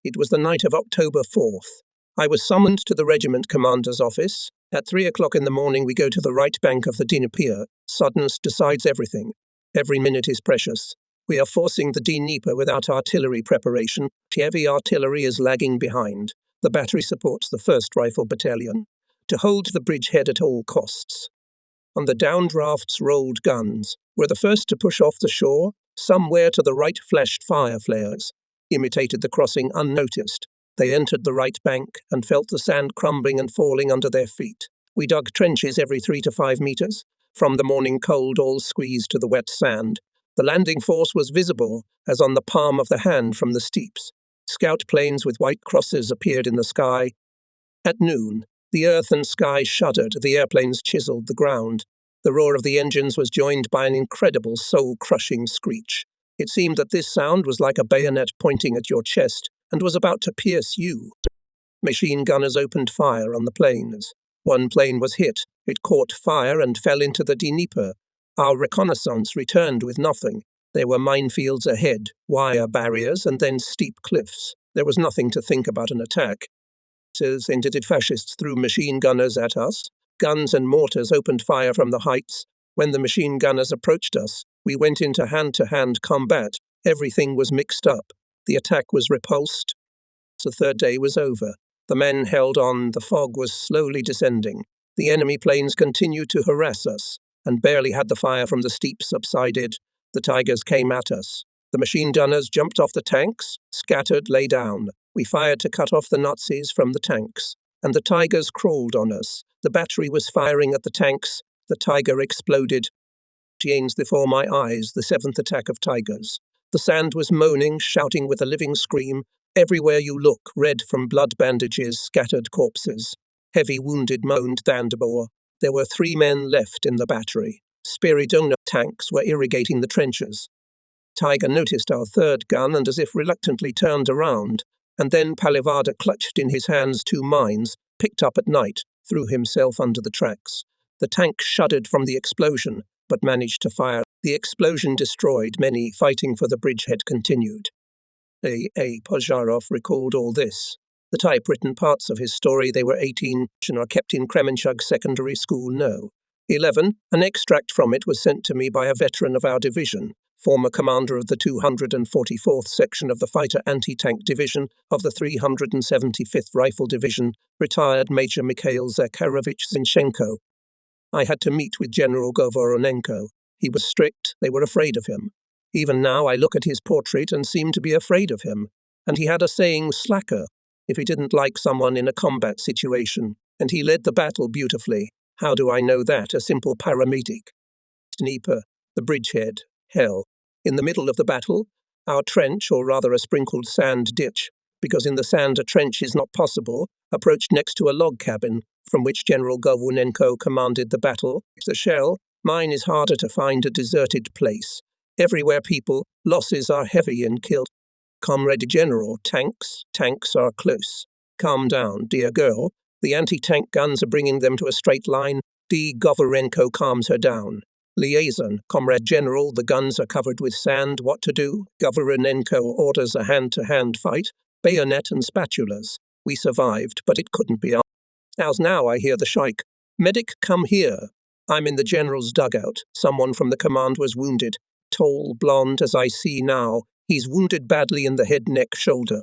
It was the night of October 4th. I was summoned to the regiment commander's office. At 3 o'clock in the morning we go to the right bank of the Dnieper. Suddenness decides everything. Every minute is precious. We are forcing the Dnieper without artillery preparation. Heavy artillery is lagging behind. The battery supports the 1st Rifle Battalion. To hold the bridgehead at all costs. On the downdrafts rolled guns were the first to push off the shore. Somewhere to the right flashed fire flares, imitated the crossing unnoticed. They entered the right bank and felt the sand crumbling and falling under their feet. We dug trenches every 3 to 5 meters. From the morning cold, all squeezed to the wet sand. The landing force was visible as on the palm of the hand from the steeps. Scout planes with white crosses appeared in the sky. At noon, the earth and sky shuddered, the airplanes chiseled the ground. The roar of the engines was joined by an incredible soul-crushing screech. It seemed that this sound was like a bayonet pointing at your chest and was about to pierce you. Machine gunners opened fire on the planes. One plane was hit. It caught fire and fell into the Dnieper. Our reconnaissance returned with nothing. There were minefields ahead, wire barriers, and then steep cliffs. There was nothing to think about an attack. Entered fascists threw machine gunners at us. Guns and mortars opened fire from the heights. When the machine gunners approached us, we went into hand-to-hand combat. Everything was mixed up. The attack was repulsed. The 3rd day was over. The men held on. The fog was slowly descending. The enemy planes continued to harass us, and barely had the fire from the steeps subsided, the Tigers came at us. The machine gunners jumped off the tanks, scattered, lay down. We fired to cut off the Nazis from the tanks, and the Tigers crawled on us. The battery was firing at the tanks. The Tiger exploded. Janes before my eyes, the 7th attack of Tigers. The sand was moaning, shouting with a living scream. Everywhere you look, red from blood bandages, scattered corpses. Heavy wounded moaned Dandabor. There were 3 men left in the battery. Spiridona tanks were irrigating the trenches. Tiger noticed our 3rd gun and as if reluctantly turned around. And then Palivada clutched in his hands 2 mines, picked up at night, threw himself under the tracks. The tank shuddered from the explosion, but managed to fire. The explosion destroyed many. Fighting for the bridgehead continued. A. Pozharov recalled all this. The typewritten parts of his story, they were 18, and are kept in Kremenchug Secondary School, no. 11. An extract from it was sent to me by a veteran of our division, former commander of the 244th Section of the Fighter Anti-Tank Division of the 375th Rifle Division, retired Major Mikhail Zakharovich Zinchenko. I had to meet with General Govoronenko. He was strict, they were afraid of him. Even now I look at his portrait and seem to be afraid of him. And he had a saying, slacker, if he didn't like someone in a combat situation. And he led the battle beautifully. How do I know that? A simple paramedic. Dnieper, the bridgehead, hell. In the middle of the battle, our trench, or rather a sprinkled sand ditch, because in the sand a trench is not possible, approached next to a log cabin, from which General Govunenko commanded the battle. The shell, mine is harder to find a deserted place. Everywhere people, losses are heavy and killed. Comrade General, tanks are close. Calm down, dear girl. The anti-tank guns are bringing them to a straight line. D. Govorenko calms her down. Liaison, Comrade General, the guns are covered with sand. What to do? Govorenko orders a hand-to-hand fight. Bayonet and spatulas. We survived, but it couldn't be. As now I hear the Sheikh. Medic, come here. I'm in the general's dugout. Someone from the command was wounded. Tall, blonde, as I see now. He's wounded badly in the head, neck, shoulder.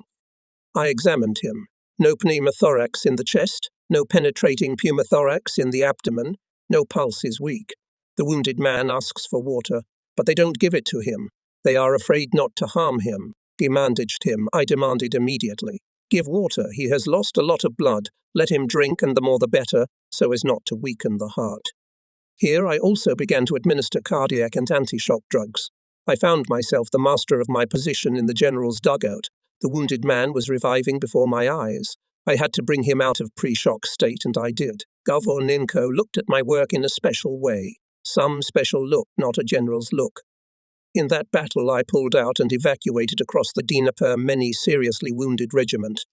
I examined him. No pneumothorax in the chest, no penetrating pneumothorax in the abdomen, no pulse is weak. The wounded man asks for water, but they don't give it to him. They are afraid not to harm him. Bandaged him. I demanded immediately. Give water. He has lost a lot of blood. Let him drink, and the more the better, so as not to weaken the heart. Here I also began to administer cardiac and anti-shock drugs. I found myself the master of my position in the general's dugout. The wounded man was reviving before my eyes. I had to bring him out of pre-shock state, and I did. Govorenko looked at my work in a special way. Some special look, not a general's look. In that battle I pulled out and evacuated across the Dnieper many seriously wounded regiment.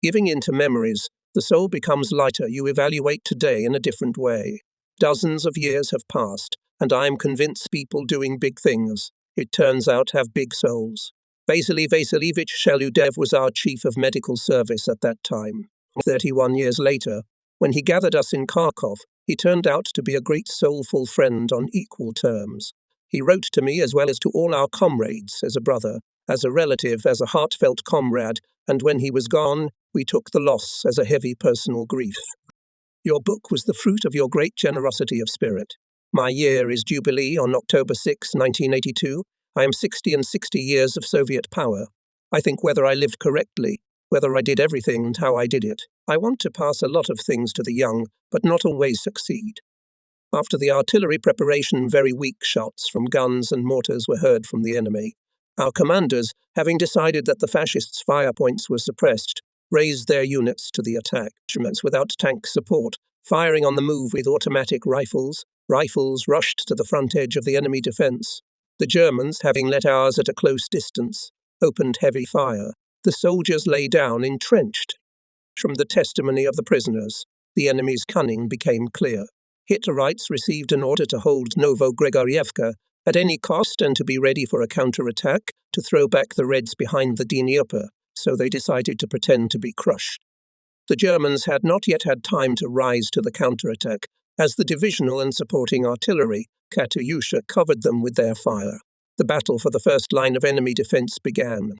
Giving in to memories, the soul becomes lighter. You evaluate today in a different way. Dozens of years have passed, and I am convinced people doing big things, it turns out, have big souls. Vasily Vasilievich Sheludev was our chief of medical service at that time. 31 years later, when he gathered us in Kharkov, he turned out to be a great soulful friend on equal terms. He wrote to me as well as to all our comrades, as a brother, as a relative, as a heartfelt comrade, and when he was gone, we took the loss as a heavy personal grief. Your book was the fruit of your great generosity of spirit. My year is Jubilee on October 6, 1982. I am 60 and 60 years of Soviet power. I think whether I lived correctly, whether I did everything and how I did it. I want to pass a lot of things to the young, but not always succeed. After the artillery preparation, very weak shots from guns and mortars were heard from the enemy. Our commanders, having decided that the fascists' fire points were suppressed, raised their units to the attack, without tank support, firing on the move with automatic rifles. Rifles rushed to the front edge of the enemy defense. The Germans, having let ours at a close distance, opened heavy fire. The soldiers lay down entrenched. From the testimony of the prisoners, the enemy's cunning became clear. Hitlerites received an order to hold Novogrigorievka at any cost and to be ready for a counterattack to throw back the Reds behind the Dnieper, so they decided to pretend to be crushed. The Germans had not yet had time to rise to the counterattack, as the divisional and supporting artillery, Katyusha, covered them with their fire. The battle for the first line of enemy defense began.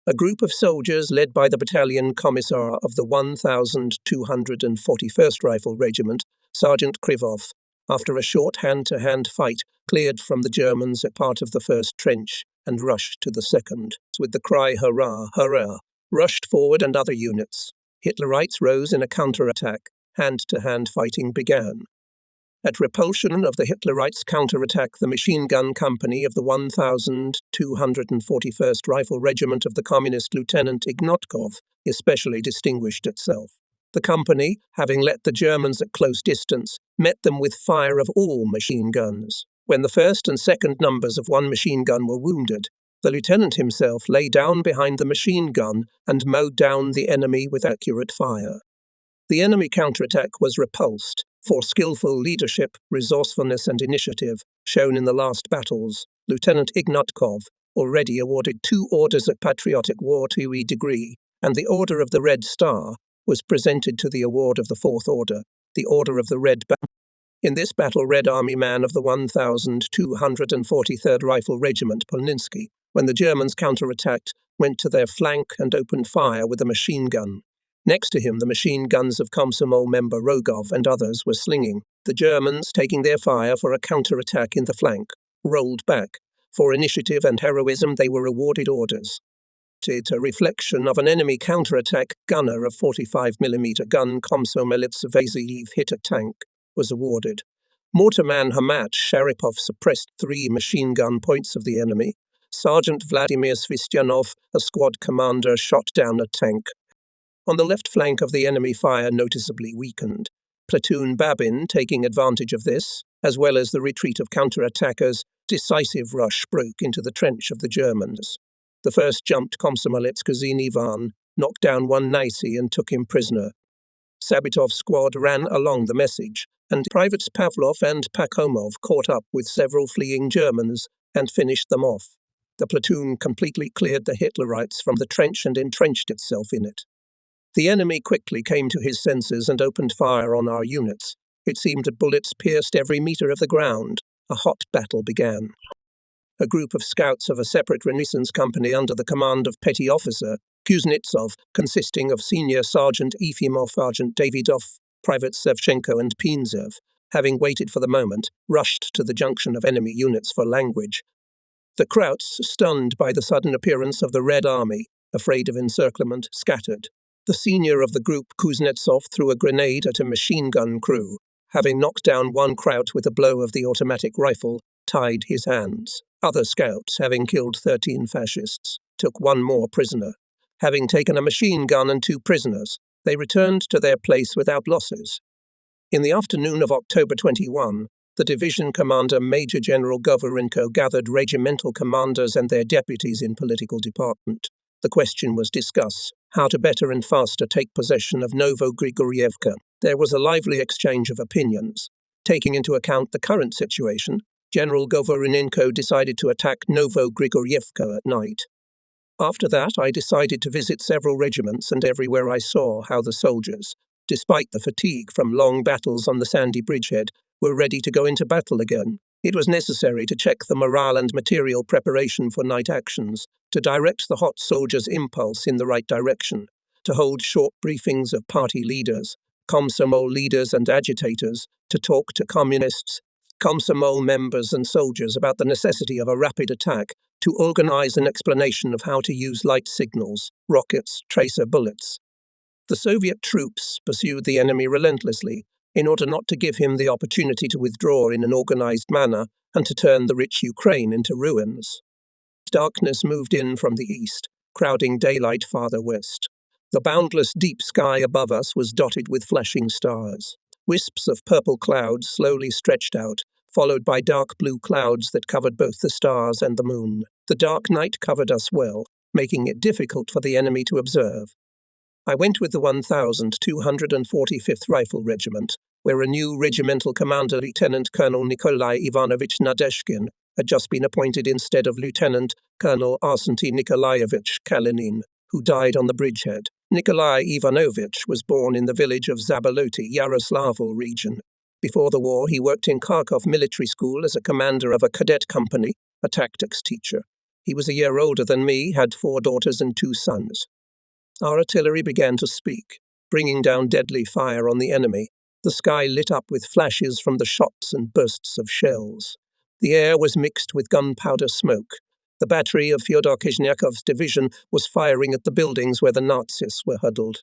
A group of soldiers led by the battalion commissar of the 1241st Rifle Regiment, Sergeant Krivov, after a short hand-to-hand fight, cleared from the Germans a part of the first trench and rushed to the second. With the cry, "Hurrah, hurrah!" rushed forward and other units. Hitlerites rose in a counterattack. Hand-to-hand fighting began. At repulsion of the Hitlerites' counterattack, the machine gun company of the 1241st Rifle Regiment of the Communist Lieutenant Ignatkov especially distinguished itself. The company, having let the Germans at close distance, met them with fire of all machine guns. When the first and second numbers of one machine gun were wounded, the lieutenant himself lay down behind the machine gun and mowed down the enemy with accurate fire. The enemy counterattack was repulsed, for skillful leadership, resourcefulness and initiative shown in the last battles. Lieutenant Ignatkov, already awarded 2 orders of Patriotic War II degree, and the Order of the Red Star, was presented to the award of the 4th Order, the Order of the Red Banner. In this battle, Red Army man of the 1243rd Rifle Regiment, Polninsky, when the Germans counterattacked, went to their flank and opened fire with a machine gun. Next to him, the machine guns of Komsomol member Rogov and others were slinging. The Germans, taking their fire for a counterattack in the flank, rolled back. For initiative and heroism, they were awarded orders. A reflection of an enemy counterattack gunner of 45mm gun Komsomolets Vasiliev hit a tank, was awarded. Mortarman Hamat Sharipov suppressed 3 machine gun points of the enemy. Sergeant Vladimir Svistyanov, a squad commander, shot down a tank. On the left flank of the enemy, fire noticeably weakened. Platoon Babin, taking advantage of this, as well as the retreat of counterattackers, decisive rush broke into the trench of the Germans. The first jumped Komsomolets Kazin Ivan, knocked down one Naisi and took him prisoner. Sabitov's squad ran along the message, and Privates Pavlov and Pakhomov caught up with several fleeing Germans and finished them off. The platoon completely cleared the Hitlerites from the trench and entrenched itself in it. The enemy quickly came to his senses and opened fire on our units. It seemed that bullets pierced every meter of the ground. A hot battle began. A group of scouts of a separate Renaissance company under the command of Petty Officer Kuznetsov, consisting of Senior Sergeant Efimov, Sergeant Davidov, Privates Sevchenko and Pinzev, having waited for the moment, rushed to the junction of enemy units for language. The Krauts, stunned by the sudden appearance of the Red Army, afraid of encirclement, scattered. The senior of the group, Kuznetsov, threw a grenade at a machine gun crew. Having knocked down one Kraut with a blow of the automatic rifle, tied his hands. Other scouts, having killed 13 fascists, took one more prisoner. Having taken a machine gun and 2 prisoners, they returned to their place without losses. In the afternoon of October 21, the division commander, Major General Govorenko, gathered regimental commanders and their deputies in political department. The question was discussed, how to better and faster take possession of Novogrigorievka. There was a lively exchange of opinions. Taking into account the current situation, General Govorenko decided to attack Novogrigorievka at night. After that, I decided to visit several regiments, and everywhere I saw how the soldiers, despite the fatigue from long battles on the sandy bridgehead, were ready to go into battle again. It was necessary to check the morale and material preparation for night actions, to direct the hot soldiers' impulse in the right direction, to hold short briefings of party leaders, Komsomol leaders and agitators, to talk to communists, Komsomol members and soldiers about the necessity of a rapid attack, to organize an explanation of how to use light signals, rockets, tracer bullets. The Soviet troops pursued the enemy relentlessly in order not to give him the opportunity to withdraw in an organized manner and to turn the rich Ukraine into ruins. Darkness moved in from the east, crowding daylight farther west. The boundless deep sky above us was dotted with flashing stars. Wisps of purple clouds slowly stretched out, followed by dark blue clouds that covered both the stars and the moon. The dark night covered us well, making it difficult for the enemy to observe. I went with the 1245th Rifle Regiment, where a new regimental commander, Lieutenant Colonel Nikolai Ivanovich Nadeshkin, had just been appointed instead of Lieutenant Colonel Arsenty Nikolaevich Kalinin, who died on the bridgehead. Nikolai Ivanovich was born in the village of Zaboloti, Yaroslavl region. Before the war, he worked in Kharkov Military School as a commander of a cadet company, a tactics teacher. He was a year older than me, had 4 daughters and 2 sons. Our artillery began to speak, bringing down deadly fire on the enemy. The sky lit up with flashes from the shots and bursts of shells. The air was mixed with gunpowder smoke. The battery of Fyodor Kizhniakov's division was firing at the buildings where the Nazis were huddled.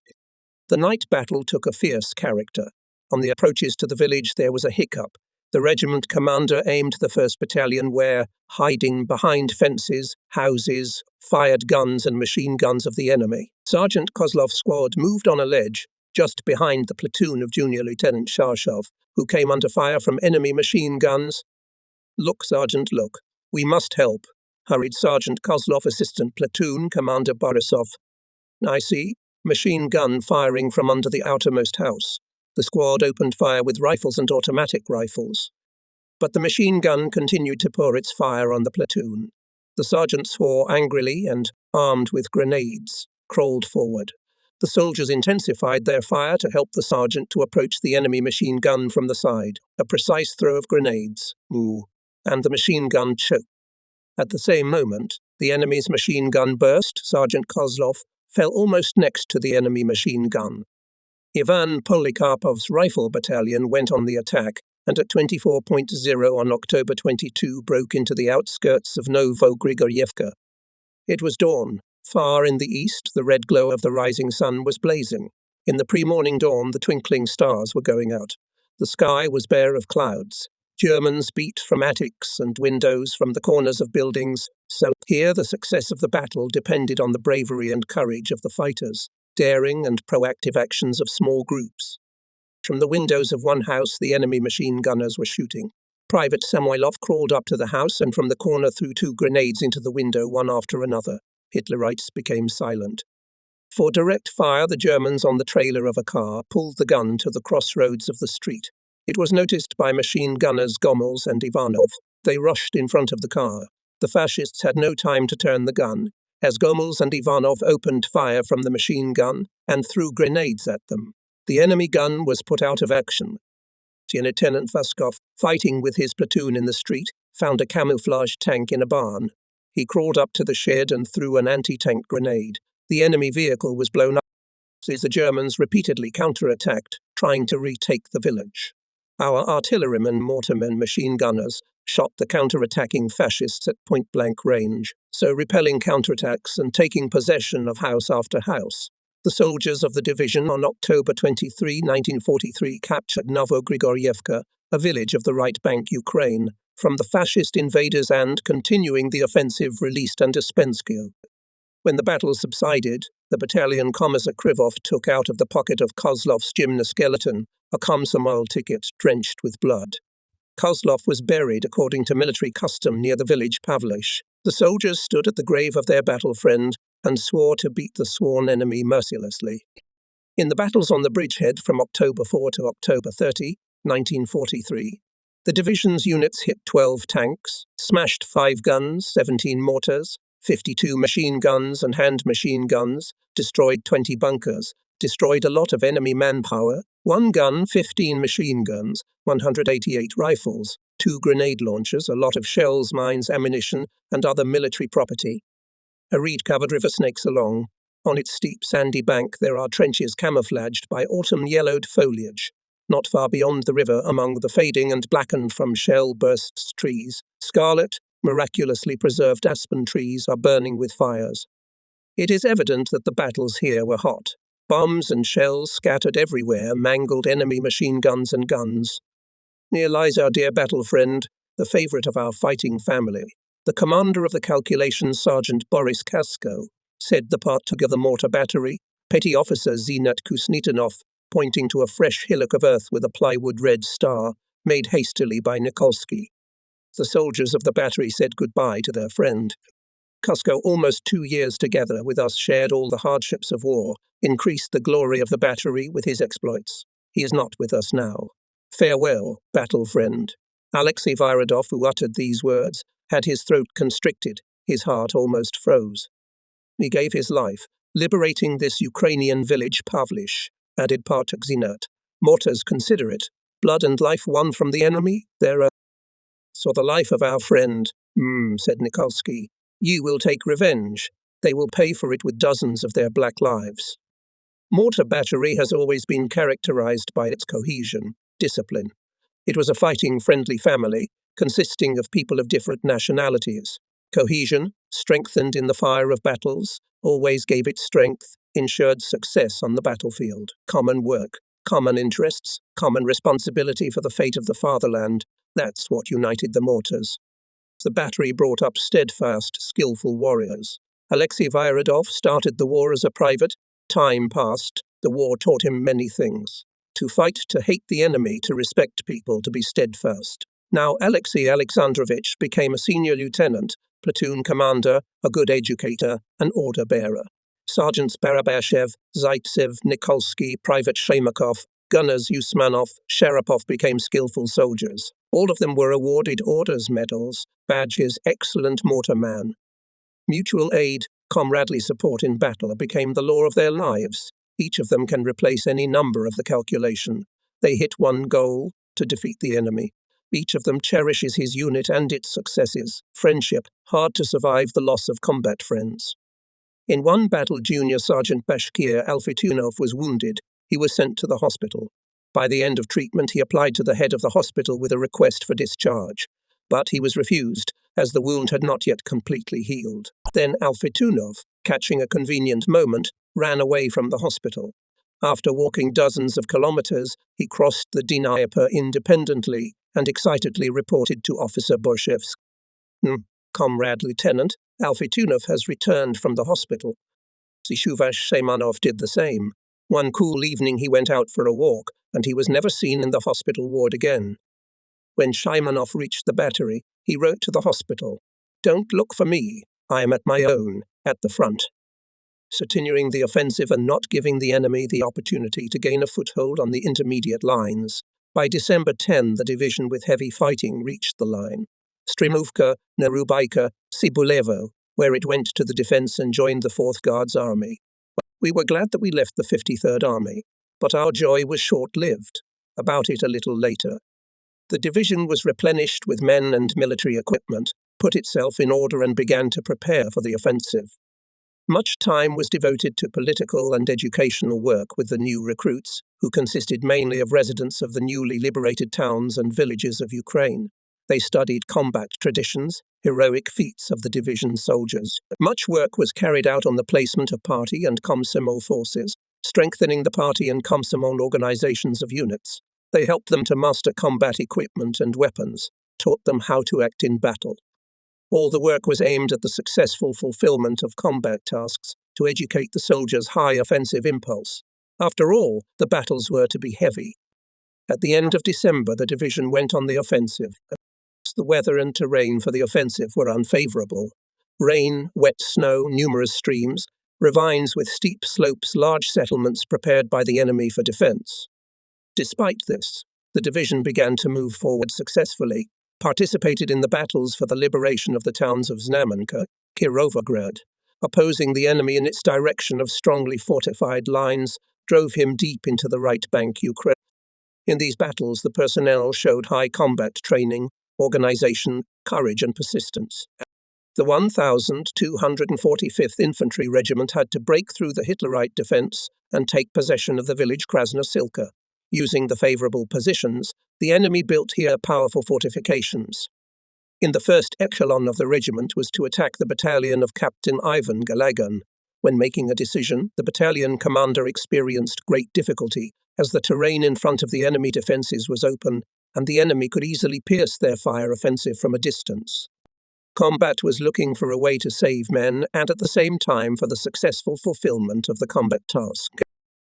The night battle took a fierce character. On the approaches to the village there was a hiccup. The regiment commander aimed the 1st Battalion where, hiding behind fences, houses, fired guns and machine guns of the enemy. Sergeant Kozlov's squad moved on a ledge, just behind the platoon of Junior Lieutenant Sharshov, who came under fire from enemy machine guns. "Look, Sergeant, look. We must help," hurried Sergeant Kozlov, Assistant Platoon Commander Borisov. "I see. Machine gun firing from under the outermost house." The squad opened fire with rifles and automatic rifles. But the machine gun continued to pour its fire on the platoon. The sergeant swore angrily and, armed with grenades, crawled forward. The soldiers intensified their fire to help the sergeant to approach the enemy machine gun from the side. A precise throw of grenades, and the machine gun choked. At the same moment, the enemy's machine gun burst. Sergeant Kozlov fell almost next to the enemy machine gun. Ivan Polikarpov's rifle battalion went on the attack, and at 24:00 on October 22 broke into the outskirts of Novogrigorievka. It was dawn. Far in the east, the red glow of the rising sun was blazing. In the pre-morning dawn, the twinkling stars were going out. The sky was bare of clouds. Germans beat from attics and windows from the corners of buildings. So here the success of the battle depended on the bravery and courage of the fighters, daring and proactive actions of small groups. From the windows of one house, the enemy machine gunners were shooting. Private Samoylov crawled up to the house and from the corner threw 2 grenades into the window, one after another. Hitlerites became silent. For direct fire, the Germans on the trailer of a car pulled the gun to the crossroads of the street. It was noticed by machine gunners Gomels and Ivanov. They rushed in front of the car. The fascists had no time to turn the gun, as Gomels and Ivanov opened fire from the machine gun and threw grenades at them. The enemy gun was put out of action. Lieutenant Vaskov, fighting with his platoon in the street, found a camouflage tank in a barn. He crawled up to the shed and threw an anti-tank grenade. The enemy vehicle was blown up as the Germans repeatedly counterattacked, trying to retake the village. Our artillerymen, mortarmen, machine gunners shot the counterattacking fascists at point-blank range, so repelling counterattacks and taking possession of house after house. The soldiers of the division on October 23, 1943 captured Novogrigorievka, a village of the right bank Ukraine, from the fascist invaders and, continuing the offensive, released under Spenskio. When the battle subsided, the battalion commissar Krivov took out of the pocket of Kozlov's gymnoskeleton a Komsomol ticket drenched with blood. Kozlov was buried according to military custom near the village Pavlish. The soldiers stood at the grave of their battle friend and swore to beat the sworn enemy mercilessly. In the battles on the bridgehead from October 4 to October 30, 1943, the division's units hit 12 tanks, smashed 5 guns, 17 mortars, 52 machine guns and hand machine guns, destroyed 20 bunkers, destroyed a lot of enemy manpower, 1 gun, 15 machine guns, 188 rifles, 2 grenade launchers, a lot of shells, mines, ammunition, and other military property. A reed-covered river snakes along. On its steep sandy bank there are trenches camouflaged by autumn-yellowed foliage. Not far beyond the river, among the fading and blackened from shell bursts trees, scarlet, miraculously preserved aspen trees are burning with fires. It is evident that the battles here were hot. Bombs and shells scattered everywhere mangled enemy machine guns and guns. Near lies our dear battle friend, the favourite of our fighting family. The commander of the calculation, Sergeant Boris Kasko, said the part of the mortar battery, Petty Officer Zenat Kusnitanov, pointing to a fresh hillock of earth with a plywood red star, made hastily by Nikolsky. The soldiers of the battery said goodbye to their friend. Kusko, almost 2 years together with us, shared all the hardships of war, increased the glory of the battery with his exploits. He is not with us now. Farewell, battle friend. Alexei Viradov, who uttered these words, had his throat constricted, his heart almost froze. He gave his life, liberating this Ukrainian village, Pavlish, added Partuk Zenat. Mortars consider it. Blood and life won from the enemy, there are... So the life of our friend, said Nikolsky. You will take revenge. They will pay for it with dozens of their black lives. Mortar battery has always been characterized by its cohesion, discipline. It was a fighting-friendly family, consisting of people of different nationalities. Cohesion, strengthened in the fire of battles, always gave it strength, ensured success on the battlefield. Common work, common interests, common responsibility for the fate of the fatherland, that's what united the mortars. The battery brought up steadfast, skillful warriors. Alexei Viradov started the war as a private. Time passed. The war taught him many things. To fight, to hate the enemy, to respect people, to be steadfast. Now Alexei Alexandrovich became a senior lieutenant, platoon commander, a good educator, an order-bearer. Sergeants Barabashev, Zaitsev, Nikolsky, Private Sheimakov, gunners Usmanov, Sharapov became skillful soldiers. All of them were awarded orders, medals, badges, excellent mortar man. Mutual aid, comradely support in battle became the law of their lives. Each of them can replace any number of the calculation. They hit one goal, to defeat the enemy. Each of them cherishes his unit and its successes. Friendship, hard to survive the loss of combat friends. In one battle, Junior Sergeant Bashkir Alfitunov was wounded. He was sent to the hospital. By the end of treatment, he applied to the head of the hospital with a request for discharge. But he was refused, as the wound had not yet completely healed. Then Alfitunov, catching a convenient moment, ran away from the hospital. After walking dozens of kilometers, he crossed the Dnieper independently and excitedly reported to Officer Borshevsk. Comrade Lieutenant, Alfitunov has returned from the hospital. Zishuvash Semanov did the same. One cool evening he went out for a walk, and he was never seen in the hospital ward again. When Shaimanov reached the battery, he wrote to the hospital, "Don't look for me. I am at my own, at the front." Continuing the offensive and not giving the enemy the opportunity to gain a foothold on the intermediate lines. By December 10, the division with heavy fighting reached the line. Strimovka, Nerubaika, Sibulevo, where it went to the defense and joined the 4th Guards Army. We were glad that we left the 53rd Army, but our joy was short-lived. About it a little later. The division was replenished with men and military equipment, put itself in order and began to prepare for the offensive. Much time was devoted to political and educational work with the new recruits, who consisted mainly of residents of the newly liberated towns and villages of Ukraine. They studied combat traditions, heroic feats of the division soldiers. Much work was carried out on the placement of party and Komsomol forces, strengthening the party and Komsomol organizations of units. They helped them to master combat equipment and weapons, taught them how to act in battle. All the work was aimed at the successful fulfillment of combat tasks to educate the soldiers' high offensive impulse. After all, the battles were to be heavy. At the end of December, the division went on the offensive. The weather and terrain for the offensive were unfavorable. Rain, wet snow, numerous streams, ravines with steep slopes, large settlements prepared by the enemy for defense. Despite this, the division began to move forward successfully, participated in the battles for the liberation of the towns of Znamenka, Kirovograd. Opposing the enemy in its direction of strongly fortified lines drove him deep into the right bank Ukraine. In these battles, the personnel showed high combat training, organization, courage, and persistence. The 1,245th Infantry Regiment had to break through the Hitlerite defense and take possession of the village Krasnosilka. Using the favorable positions, the enemy built here powerful fortifications. In the first echelon of the regiment was to attack the battalion of Captain Ivan Galagan. When making a decision, the battalion commander experienced great difficulty, as the terrain in front of the enemy defences was open, and the enemy could easily pierce their fire offensive from a distance. Combat was looking for a way to save men and at the same time for the successful fulfillment of the combat task.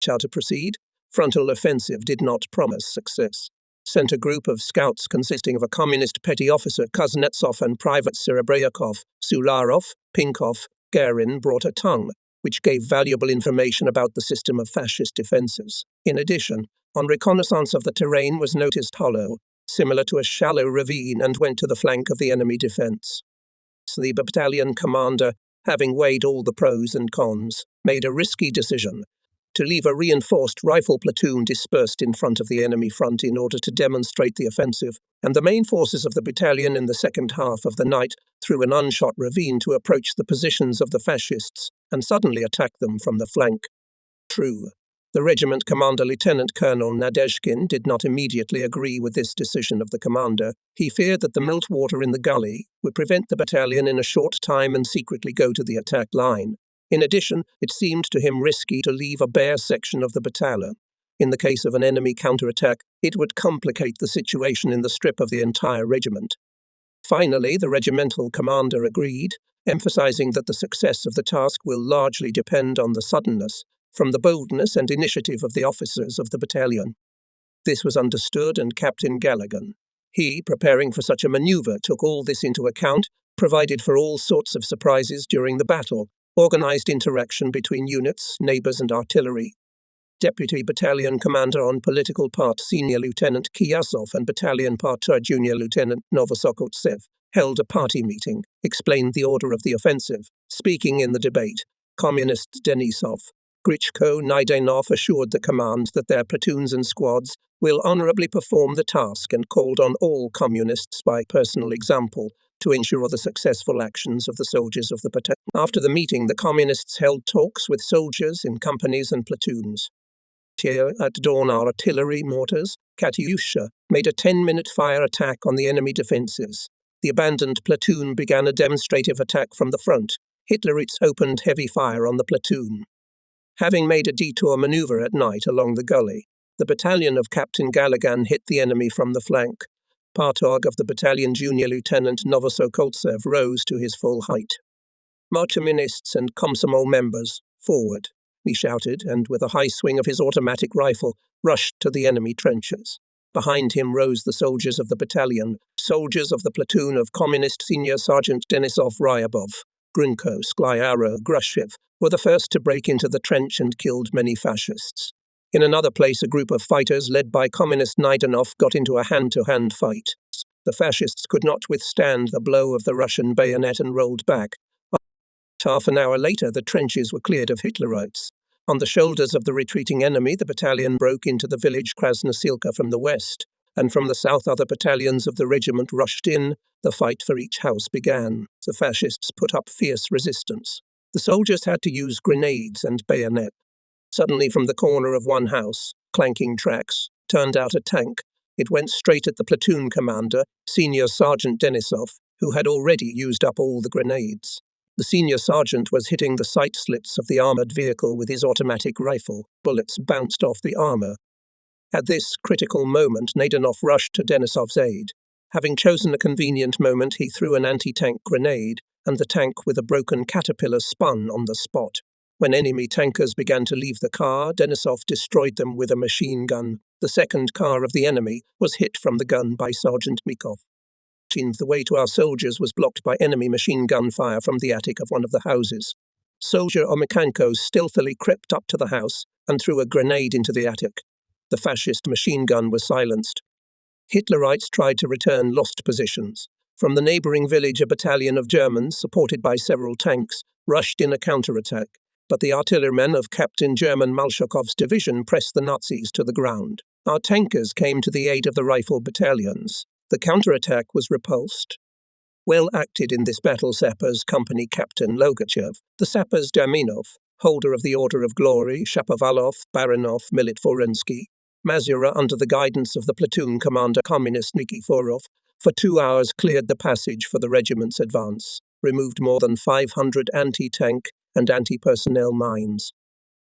How to proceed? Frontal offensive did not promise success. Sent a group of scouts consisting of a communist petty officer Kuznetsov and private Serebryakov, Sularov, Pinkov, Garin brought a tongue, which gave valuable information about the system of fascist defences. In addition, on reconnaissance of the terrain was noticed hollow, similar to a shallow ravine, and went to the flank of the enemy defence. The battalion commander, having weighed all the pros and cons, made a risky decision to leave a reinforced rifle platoon dispersed in front of the enemy front in order to demonstrate the offensive, and the main forces of the battalion in the second half of the night through an unshot ravine to approach the positions of the fascists and suddenly attack them from the flank. True. The regiment commander, Lieutenant Colonel Nadezhkin, did not immediately agree with this decision of the commander. He feared that the meltwater in the gully would prevent the battalion in a short time and secretly go to the attack line. In addition, it seemed to him risky to leave a bare section of the battalion. In the case of an enemy counterattack, it would complicate the situation in the strip of the entire regiment. Finally, the regimental commander agreed, emphasizing that the success of the task will largely depend on the suddenness, from the boldness and initiative of the officers of the battalion. This was understood, and Captain Gallagher, he, preparing for such a maneuver, took all this into account, provided for all sorts of surprises during the battle, organized interaction between units, neighbors, and artillery. Deputy Battalion Commander on Political Part Senior Lieutenant Kiyasov and Battalion Part Junior Lieutenant Novosokotsev held a party meeting, explained the order of the offensive. Speaking in the debate, Communist Denisov, Grichko, Naidenov assured the command that their platoons and squads will honorably perform the task and called on all communists by personal example to ensure the successful actions of the soldiers of the battalion. After the meeting, the communists held talks with soldiers in companies and platoons. Here, at dawn, our artillery mortars, Katyusha, made a 10-minute fire attack on the enemy defences. The abandoned platoon began a demonstrative attack from the front. Hitlerites opened heavy fire on the platoon. Having made a detour maneuver at night along the gully, the battalion of Captain Galagan hit the enemy from the flank. Partog of the battalion Junior Lieutenant Novosokoltsev rose to his full height. Marchminists and Komsomol members, forward, he shouted, and with a high swing of his automatic rifle, rushed to the enemy trenches. Behind him rose the soldiers of the battalion, soldiers of the platoon of Communist Senior Sergeant Denisov Ryabov. Grunko, Sklyaro, Grushev were the first to break into the trench and killed many fascists. In another place, a group of fighters led by Communist Naidenov got into a hand-to-hand fight. The fascists could not withstand the blow of the Russian bayonet and rolled back. Half an hour later, the trenches were cleared of Hitlerites. On the shoulders of the retreating enemy, the battalion broke into the village Krasnosilka from the west, and from the south other battalions of the regiment rushed in. The fight for each house began. The fascists put up fierce resistance. The soldiers had to use grenades and bayonet. Suddenly, from the corner of one house, clanking tracks, turned out a tank. It went straight at the platoon commander, Senior Sergeant Denisov, who had already used up all the grenades. The senior sergeant was hitting the sight slits of the armoured vehicle with his automatic rifle. Bullets bounced off the armour. At this critical moment, Naidenov rushed to Denisov's aid. Having chosen a convenient moment, he threw an anti-tank grenade, and the tank with a broken caterpillar spun on the spot. When enemy tankers began to leave the car, Denisov destroyed them with a machine gun. The second car of the enemy was hit from the gun by Sergeant Mikov. The way to our soldiers was blocked by enemy machine gun fire from the attic of one of the houses. Soldier Omichenko stealthily crept up to the house and threw a grenade into the attic. The fascist machine gun was silenced. Hitlerites tried to return lost positions. From the neighbouring village, a battalion of Germans, supported by several tanks, rushed in a counterattack, but the artillerymen of Captain German Malshakov's division pressed the Nazis to the ground. Our tankers came to the aid of the rifle battalions. The counterattack was repulsed. Well acted in this battle sappers company Captain Logachev, the sappers Daminov, holder of the Order of Glory, Shapovalov, Baranov, Militvorensky, Mazura, under the guidance of the platoon commander Communist Nikiforov, for 2 hours cleared the passage for the regiment's advance, removed more than 500 anti-tank and anti-personnel mines.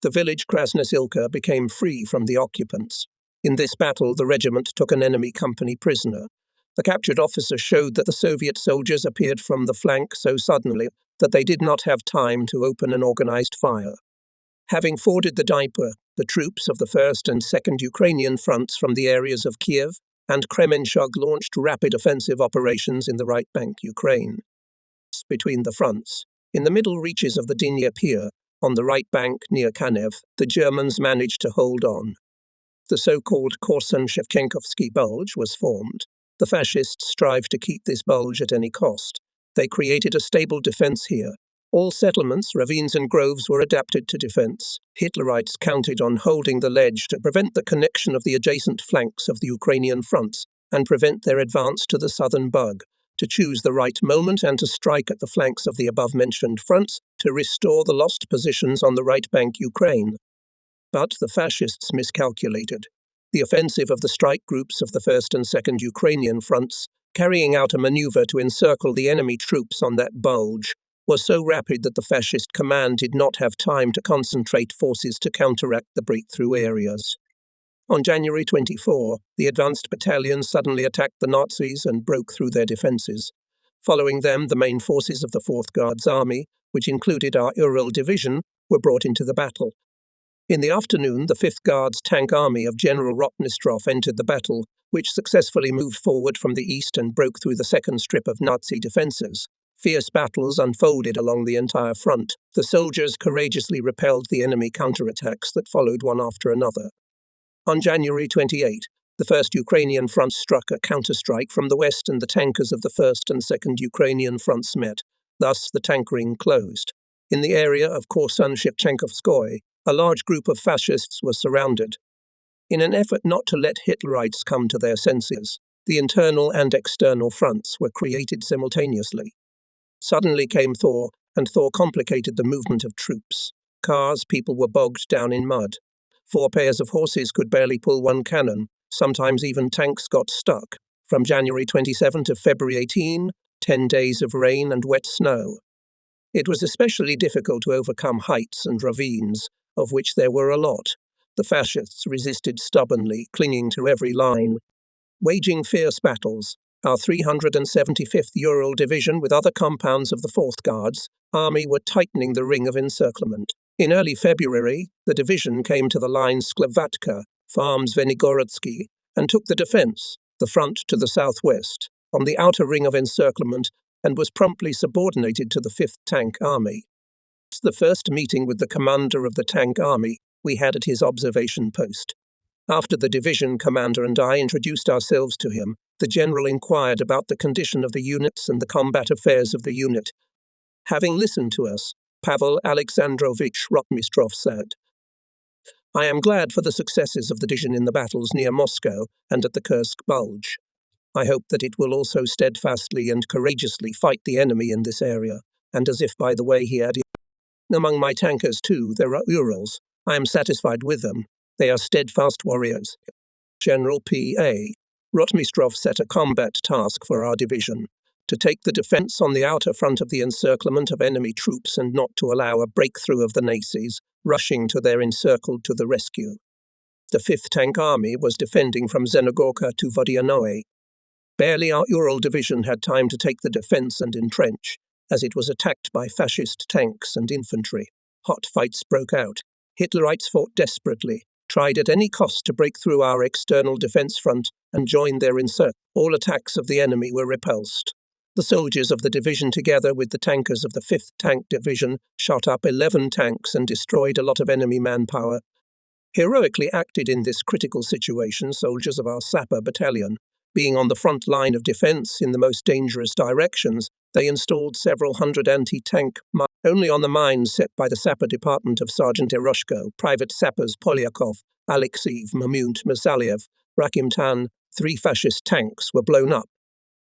The village Krasnosilka became free from the occupants. In this battle, the regiment took an enemy company prisoner. The captured officer showed that the Soviet soldiers appeared from the flank so suddenly that they did not have time to open an organized fire. Having forded the Dnieper, the troops of the 1st and 2nd Ukrainian fronts from the areas of Kiev and Kremenchug launched rapid offensive operations in the right bank Ukraine. Between the fronts, in the middle reaches of the Dnieper, on the right bank near Kanev, the Germans managed to hold on. The so-called Korsun-Shevchenkovsky bulge was formed. The fascists strived to keep this bulge at any cost. They created a stable defense here. All settlements, ravines and groves were adapted to defense. Hitlerites counted on holding the ledge to prevent the connection of the adjacent flanks of the Ukrainian fronts and prevent their advance to the southern Bug, to choose the right moment and to strike at the flanks of the above-mentioned fronts to restore the lost positions on the right bank Ukraine. But the fascists miscalculated. The offensive of the strike groups of the 1st and 2nd Ukrainian fronts, carrying out a maneuver to encircle the enemy troops on that bulge, was so rapid that the fascist command did not have time to concentrate forces to counteract the breakthrough areas. On January 24, the advanced battalions suddenly attacked the Nazis and broke through their defences. Following them, the main forces of the 4th Guards Army, which included our Ural Division, were brought into the battle. In the afternoon, the 5th Guards Tank Army of General Rotmistrov entered the battle, which successfully moved forward from the east and broke through the second strip of Nazi defences. Fierce battles unfolded along the entire front. The soldiers courageously repelled the enemy counterattacks that followed one after another. On January 28, the 1st Ukrainian front struck a counterstrike from the west and the tankers of the 1st and 2nd Ukrainian fronts met. Thus, the tank ring closed. In the area of Korsun-Shevchenkovskoye, a large group of fascists was surrounded. In an effort not to let Hitlerites come to their senses, the internal and external fronts were created simultaneously. Suddenly came thaw, and thaw complicated the movement of troops. Cars, people were bogged down in mud. 4 pairs of horses could barely pull one cannon. Sometimes even tanks got stuck. From January 27 to February 18, 10 days of rain and wet snow. It was especially difficult to overcome heights and ravines, of which there were a lot. The fascists resisted stubbornly, clinging to every line. Waging fierce battles, our 375th Ural Division with other compounds of the 4th Guards Army were tightening the ring of encirclement. In early February, the division came to the line Sklevatka, Farms Venigorodsky, and took the defence, the front to the southwest, on the outer ring of encirclement, and was promptly subordinated to the 5th Tank Army. The first meeting with the commander of the Tank Army we had at his observation post. After the division commander and I introduced ourselves to him, the general inquired about the condition of the units and the combat affairs of the unit. Having listened to us, Pavel Alexandrovich Rotmistrov said, "I am glad for the successes of the division in the battles near Moscow and at the Kursk Bulge. I hope that it will also steadfastly and courageously fight the enemy in this area," and as if by the way he added, "Among my tankers too there are Urals. I am satisfied with them. They are steadfast warriors." General P.A. Rotmistrov set a combat task for our division, to take the defence on the outer front of the encirclement of enemy troops and not to allow a breakthrough of the Nazis, rushing to their encircled to the rescue. The 5th Tank Army was defending from Zenogorka to Vodianoe. Barely our Ural Division had time to take the defence and entrench, as it was attacked by fascist tanks and infantry. Hot fights broke out. Hitlerites fought desperately, tried at any cost to break through our external defence front and join their encirclement. All attacks of the enemy were repulsed. The soldiers of the division, together with the tankers of the 5th Tank Division, shot up 11 tanks and destroyed a lot of enemy manpower. Heroically acted in this critical situation soldiers of our sapper battalion. Being on the front line of defense in the most dangerous directions, they installed several hundred anti-tank mines only on the mines set by the sapper department of Sergeant Eroshko, Private Sappers Polyakov, Alexeyev, Mamunt, Masaliev, Rakim Tan. 3 fascist tanks were blown up.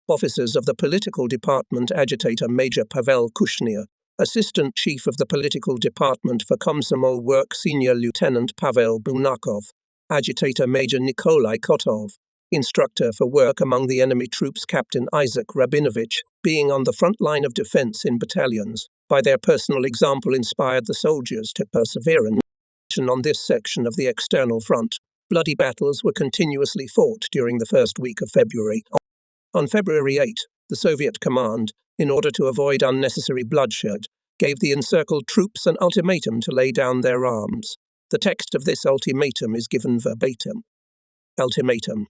Officers of the political department agitator Major Pavel Kushnir, Assistant Chief of the Political Department for Komsomol Work Senior Lieutenant Pavel Bunakov, Agitator Major Nikolai Kotov, Instructor for Work Among the Enemy Troops Captain Isaac Rabinovich, being on the front line of defense in battalions, by their personal example inspired the soldiers to persevere on this section of the external front. Bloody battles were continuously fought during the first week of February. On February 8, the Soviet command, in order to avoid unnecessary bloodshed, gave the encircled troops an ultimatum to lay down their arms. The text of this ultimatum is given verbatim. Ultimatum.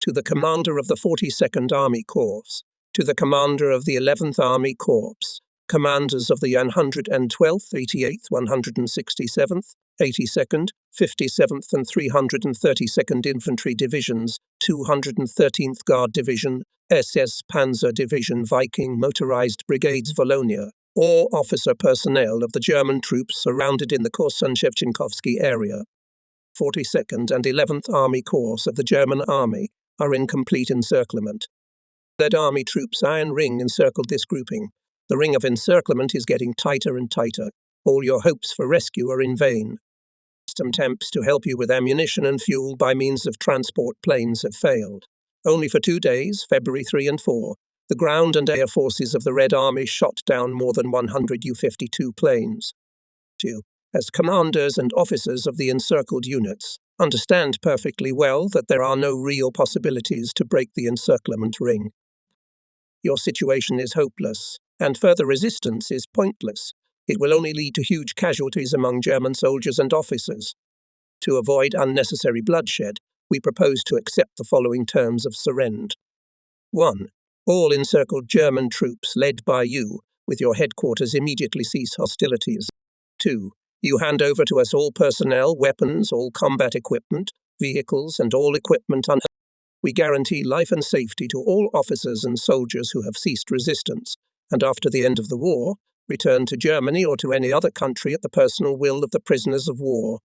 To the commander of the 42nd Army Corps, to the commander of the 11th Army Corps, commanders of the 112th, 88th, 167th, 82nd, 57th and 332nd Infantry Divisions, 213th Guard Division, SS Panzer Division Viking Motorized Brigades Volonia, or officer personnel of the German troops surrounded in the Korsun-Shevchenkovsky area. 42nd and 11th Army Corps of the German Army are in complete encirclement. Red Army troops iron ring encircled this grouping. The ring of encirclement is getting tighter and tighter. All your hopes for rescue are in vain. Some attempts to help you with ammunition and fuel by means of transport planes have failed. Only for 2 days, February 3 and 4, the ground and air forces of the Red Army shot down more than 100 U-52 planes. 2. As commanders and officers of the encircled units, understand perfectly well that there are no real possibilities to break the encirclement ring. Your situation is hopeless, and further resistance is pointless. It will only lead to huge casualties among German soldiers and officers. To avoid unnecessary bloodshed, we propose to accept the following terms of surrender. 1. All encircled German troops led by you, with your headquarters, immediately cease hostilities. 2. You hand over to us all personnel, weapons, all combat equipment, vehicles, and all equipment. We guarantee life and safety to all officers and soldiers who have ceased resistance, and after the end of the war, return to Germany or to any other country at the personal will of the prisoners of war.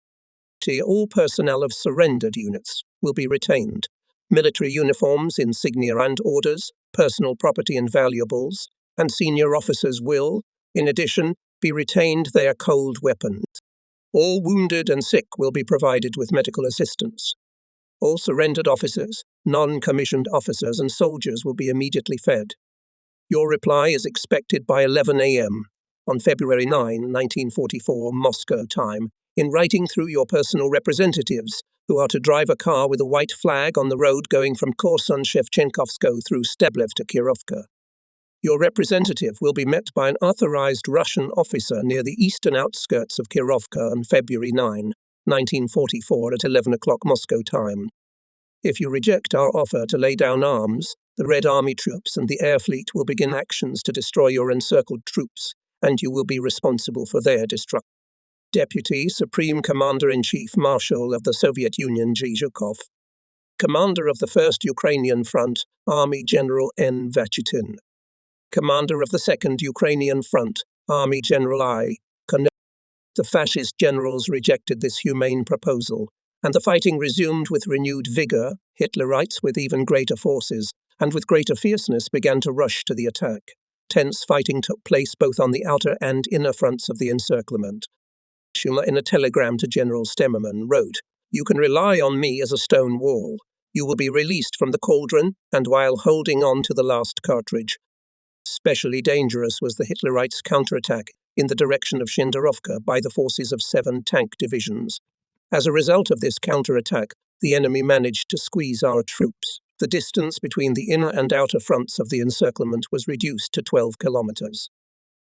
All personnel of surrendered units will be retained. Military uniforms, insignia and orders, personal property and valuables, and senior officers will, in addition, be retained their cold weapons. All wounded and sick will be provided with medical assistance. All surrendered officers, non-commissioned officers and soldiers will be immediately fed. Your reply is expected by 11 a.m. on February 9, 1944, Moscow time, in writing through your personal representatives, who are to drive a car with a white flag on the road going from Korsun-Shevchenkovsko through Steblev to Kirovka. Your representative will be met by an authorized Russian officer near the eastern outskirts of Kirovka on February 9, 1944 at 11 o'clock Moscow time. If you reject our offer to lay down arms, the Red Army troops and the air fleet will begin actions to destroy your encircled troops, and you will be responsible for their destruction. Deputy Supreme Commander-in-Chief Marshal of the Soviet Union Zhizhukov, Commander of the 1st Ukrainian Front, Army General N. Vachitin, Commander of the 2nd Ukrainian Front, Army General I. Konev. The fascist generals rejected this humane proposal, and the fighting resumed with renewed vigor. Hitlerites with even greater forces and with greater fierceness began to rush to the attack. Tense fighting took place both on the outer and inner fronts of the encirclement. Schumer, in a telegram to General Stemmerman, wrote, "You can rely on me as a stone wall. You will be released from the cauldron, and while holding on to the last cartridge." Especially dangerous was the Hitlerites' counterattack in the direction of Shenderovka by the forces of 7 tank divisions. As a result of this counterattack, the enemy managed to squeeze our troops. The distance between the inner and outer fronts of the encirclement was reduced to 12 kilometers.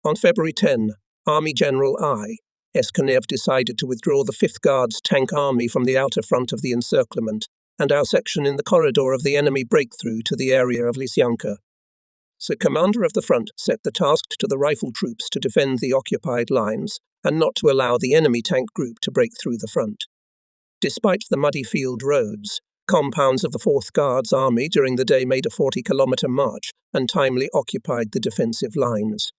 On February 10, Army General I. Konev decided to withdraw the 5th Guards Tank Army from the outer front of the encirclement and our section in the corridor of the enemy breakthrough to the area of Lysyanka. The commander of the front set the task to the rifle troops to defend the occupied lines and not to allow the enemy tank group to break through the front. Despite the muddy field roads, Compounds of the 4th Guards Army during the day made a 40-kilometer march and timely occupied the defensive lines.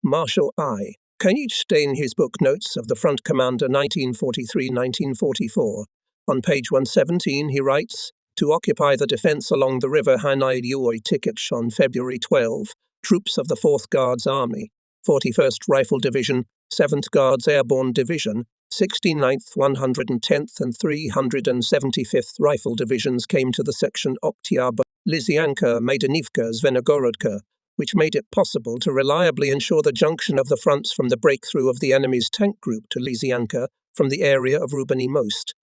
Marshal I. Kenigstein in his book Notes of the Front Commander 1943-1944. On page 117 he writes, "To occupy the defence along the river Hanai Tikich on February 12, troops of the 4th Guards Army, 41st Rifle Division, 7th Guards Airborne Division, 69th, 110th and 375th Rifle Divisions came to the section Oktyabr, Lysianka, Maidanivka, Zvenogorodka, which made it possible to reliably ensure the junction of the fronts from the breakthrough of the enemy's tank group to Lysianka from the area of Rubany Most.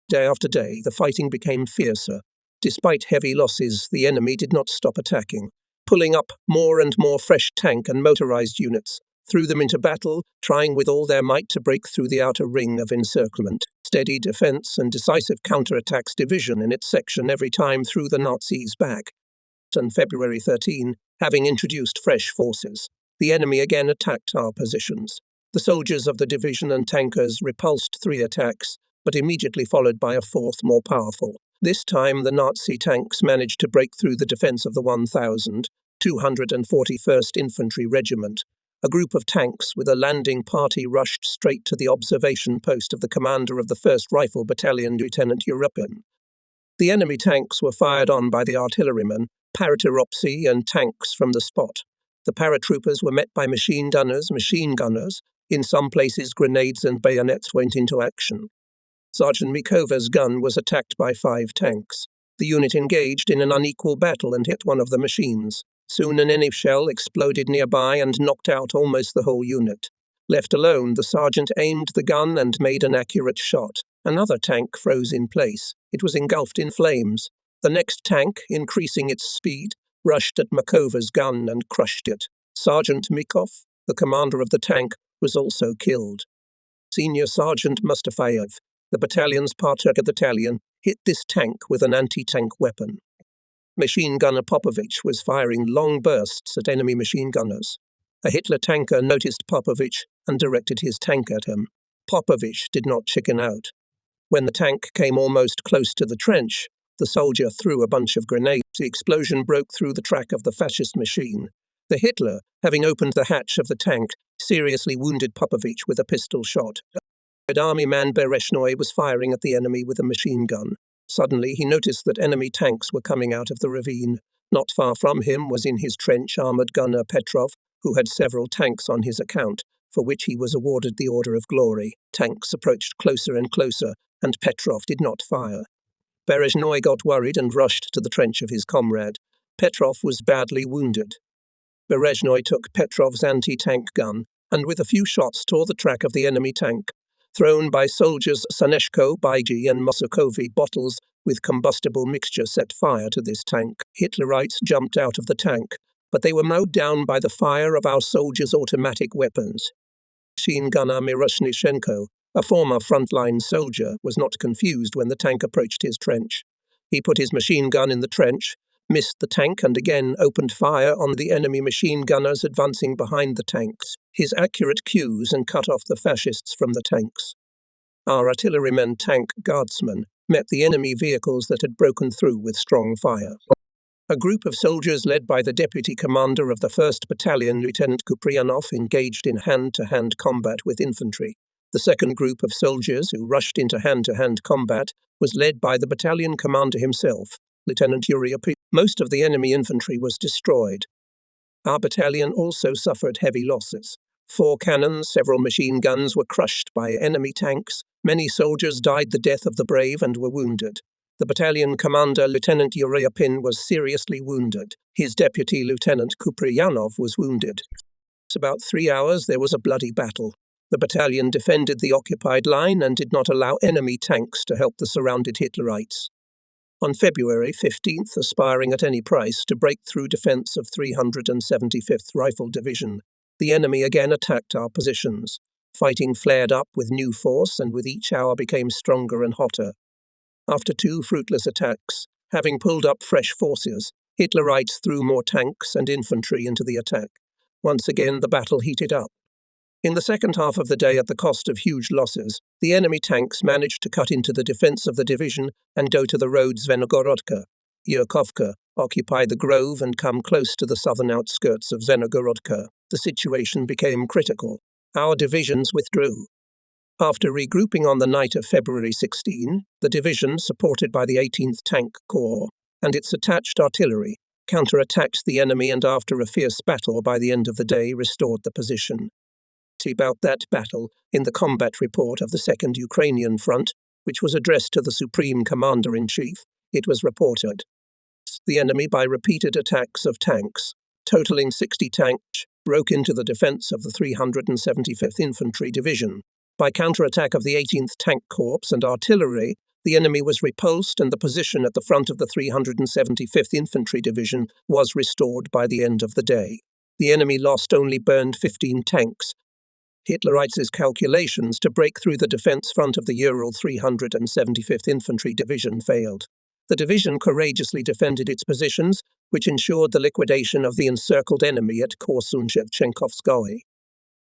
Day after day, the fighting became fiercer. Despite heavy losses, the enemy did not stop attacking, pulling up more and more fresh tank and motorized units, threw them into battle, trying with all their might to break through the outer ring of encirclement. Steady defense and decisive counterattacks division in its section every time threw the Nazis back. On February 13, having introduced fresh forces, the enemy again attacked our positions. The soldiers of the division and tankers repulsed 3 attacks, but immediately followed by a 4th, more powerful. This time the Nazi tanks managed to break through the defense of the 1,241st Infantry Regiment. A group of tanks with a landing party rushed straight to the observation post of the commander of the 1st Rifle Battalion, Lieutenant Europin. The enemy tanks were fired on by the artillerymen, parateropsy and tanks from the spot. The paratroopers were met by machine gunners. In some places, grenades and bayonets went into action. Sergeant Mikova's gun was attacked by 5 tanks. The unit engaged in an unequal battle and hit one of the machines. Soon an enemy shell exploded nearby and knocked out almost the whole unit. Left alone, the sergeant aimed the gun and made an accurate shot. Another tank froze in place. It was engulfed in flames. The next tank, increasing its speed, rushed at Mikova's gun and crushed it. Sergeant Mikov, the commander of the tank, was also killed. Senior Sergeant Mustafayev, the battalion's battalion, hit this tank with an anti-tank weapon. Machine gunner Popovich was firing long bursts at enemy machine gunners. A Hitler tanker noticed Popovich and directed his tank at him. Popovich did not chicken out. When the tank came almost close to the trench, the soldier threw a bunch of grenades. The explosion broke through the track of the fascist machine. The Hitler, having opened the hatch of the tank, seriously wounded Popovich with a pistol shot. Army man Berezhnoi was firing at the enemy with a machine gun. Suddenly he noticed that enemy tanks were coming out of the ravine. Not far from him was in his trench armoured gunner Petrov, who had several tanks on his account, for which he was awarded the Order of Glory. Tanks approached closer and closer, and Petrov did not fire. Berezhnoi got worried and rushed to the trench of his comrade. Petrov was badly wounded. Berezhnoi took Petrov's anti-tank gun and with a few shots tore the track of the enemy tank. Thrown by soldiers, Saneshko, Baiji and Mosokovi bottles with combustible mixture set fire to this tank. Hitlerites jumped out of the tank, but they were mowed down by the fire of our soldiers' automatic weapons. Machine gunner Miroshnichenko, a former frontline soldier, was not confused when the tank approached his trench. He put his machine gun in the trench, missed the tank and again opened fire on the enemy machine gunners advancing behind the tanks. His accurate cues and cut off the fascists from the tanks. Our artillerymen tank guardsmen met the enemy vehicles that had broken through with strong fire. A group of soldiers led by the deputy commander of the 1st Battalion, Lieutenant Kuprianov, engaged in hand-to-hand combat with infantry. The second group of soldiers who rushed into hand-to-hand combat was led by the battalion commander himself, Lieutenant Yuriapin. Most of the enemy infantry was destroyed. Our battalion also suffered heavy losses. 4 cannons, several machine guns were crushed by enemy tanks. Many soldiers died the death of the brave and were wounded. The battalion commander, Lieutenant Yuriapin, was seriously wounded. His deputy, Lieutenant Kupriyanov, was wounded. For about 3 hours there was a bloody battle. The battalion defended the occupied line and did not allow enemy tanks to help the surrounded Hitlerites. On February 15th, aspiring at any price to break through defence of 375th Rifle Division, the enemy again attacked our positions. Fighting flared up with new force and with each hour became stronger and hotter. After 2 fruitless attacks, having pulled up fresh forces, Hitlerites threw more tanks and infantry into the attack. Once again the battle heated up. In the second half of the day, at the cost of huge losses, the enemy tanks managed to cut into the defense of the division and go to the road Zvenogorodka, Yurkovka, occupy the grove and come close to the southern outskirts of Zvenogorodka. The situation became critical. Our divisions withdrew. After regrouping on the night of February 16, the division, supported by the 18th Tank Corps and its attached artillery, counterattacked the enemy and after a fierce battle by the end of the day restored the position. About that battle in the combat report of the 2nd Ukrainian Front, which was addressed to the Supreme Commander-in-Chief, it was reported. The enemy, by repeated attacks of tanks, totaling 60 tanks, broke into the defense of the 375th Infantry Division. By counterattack of the 18th Tank Corps and artillery, the enemy was repulsed and the position at the front of the 375th Infantry Division was restored by the end of the day. The enemy only burned 15 tanks. Hitlerites' calculations to break through the defense front of the Ural 375th Infantry Division failed. The division courageously defended its positions, which ensured the liquidation of the encircled enemy at Korsun-Shevchenkovskoye.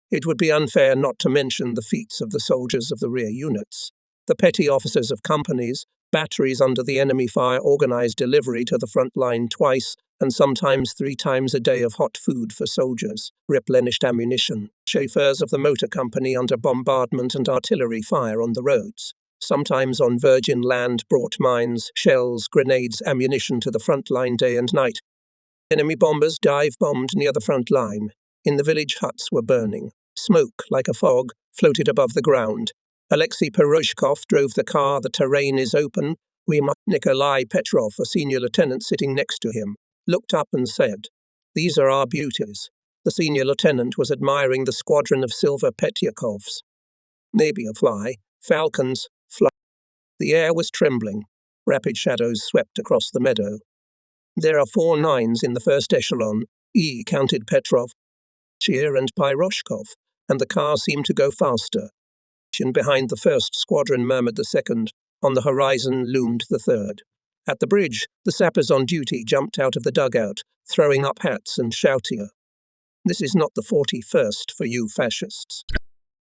It would be unfair not to mention the feats of the soldiers of the rear units. The petty officers of companies, batteries under the enemy fire organized delivery to the front line twice and sometimes 3 times a day of hot food for soldiers, replenished ammunition, chauffeurs of the motor company under bombardment and artillery fire on the roads, sometimes on virgin land, brought mines, shells, grenades, ammunition to the front line day and night. Enemy bombers dive-bombed near the front line. In the village, huts were burning. Smoke, like a fog, floated above the ground. Alexei Peroshkov drove the car. The terrain is open. Nikolai Petrov, a senior lieutenant sitting next to him, looked up and said, "These are our beauties." The senior lieutenant was admiring the squadron of silver Petyakovs. Maybe a fly. Falcons, fly. The air was trembling. Rapid shadows swept across the meadow. "There are 4 9s in the first echelon," counted Petrov, Cheer and Pyroshkov, and the car seemed to go faster. Behind the first squadron, murmured the second. On the horizon loomed the third. At the bridge, the sappers on duty jumped out of the dugout, throwing up hats and shouting, "This is not the 41st for you fascists."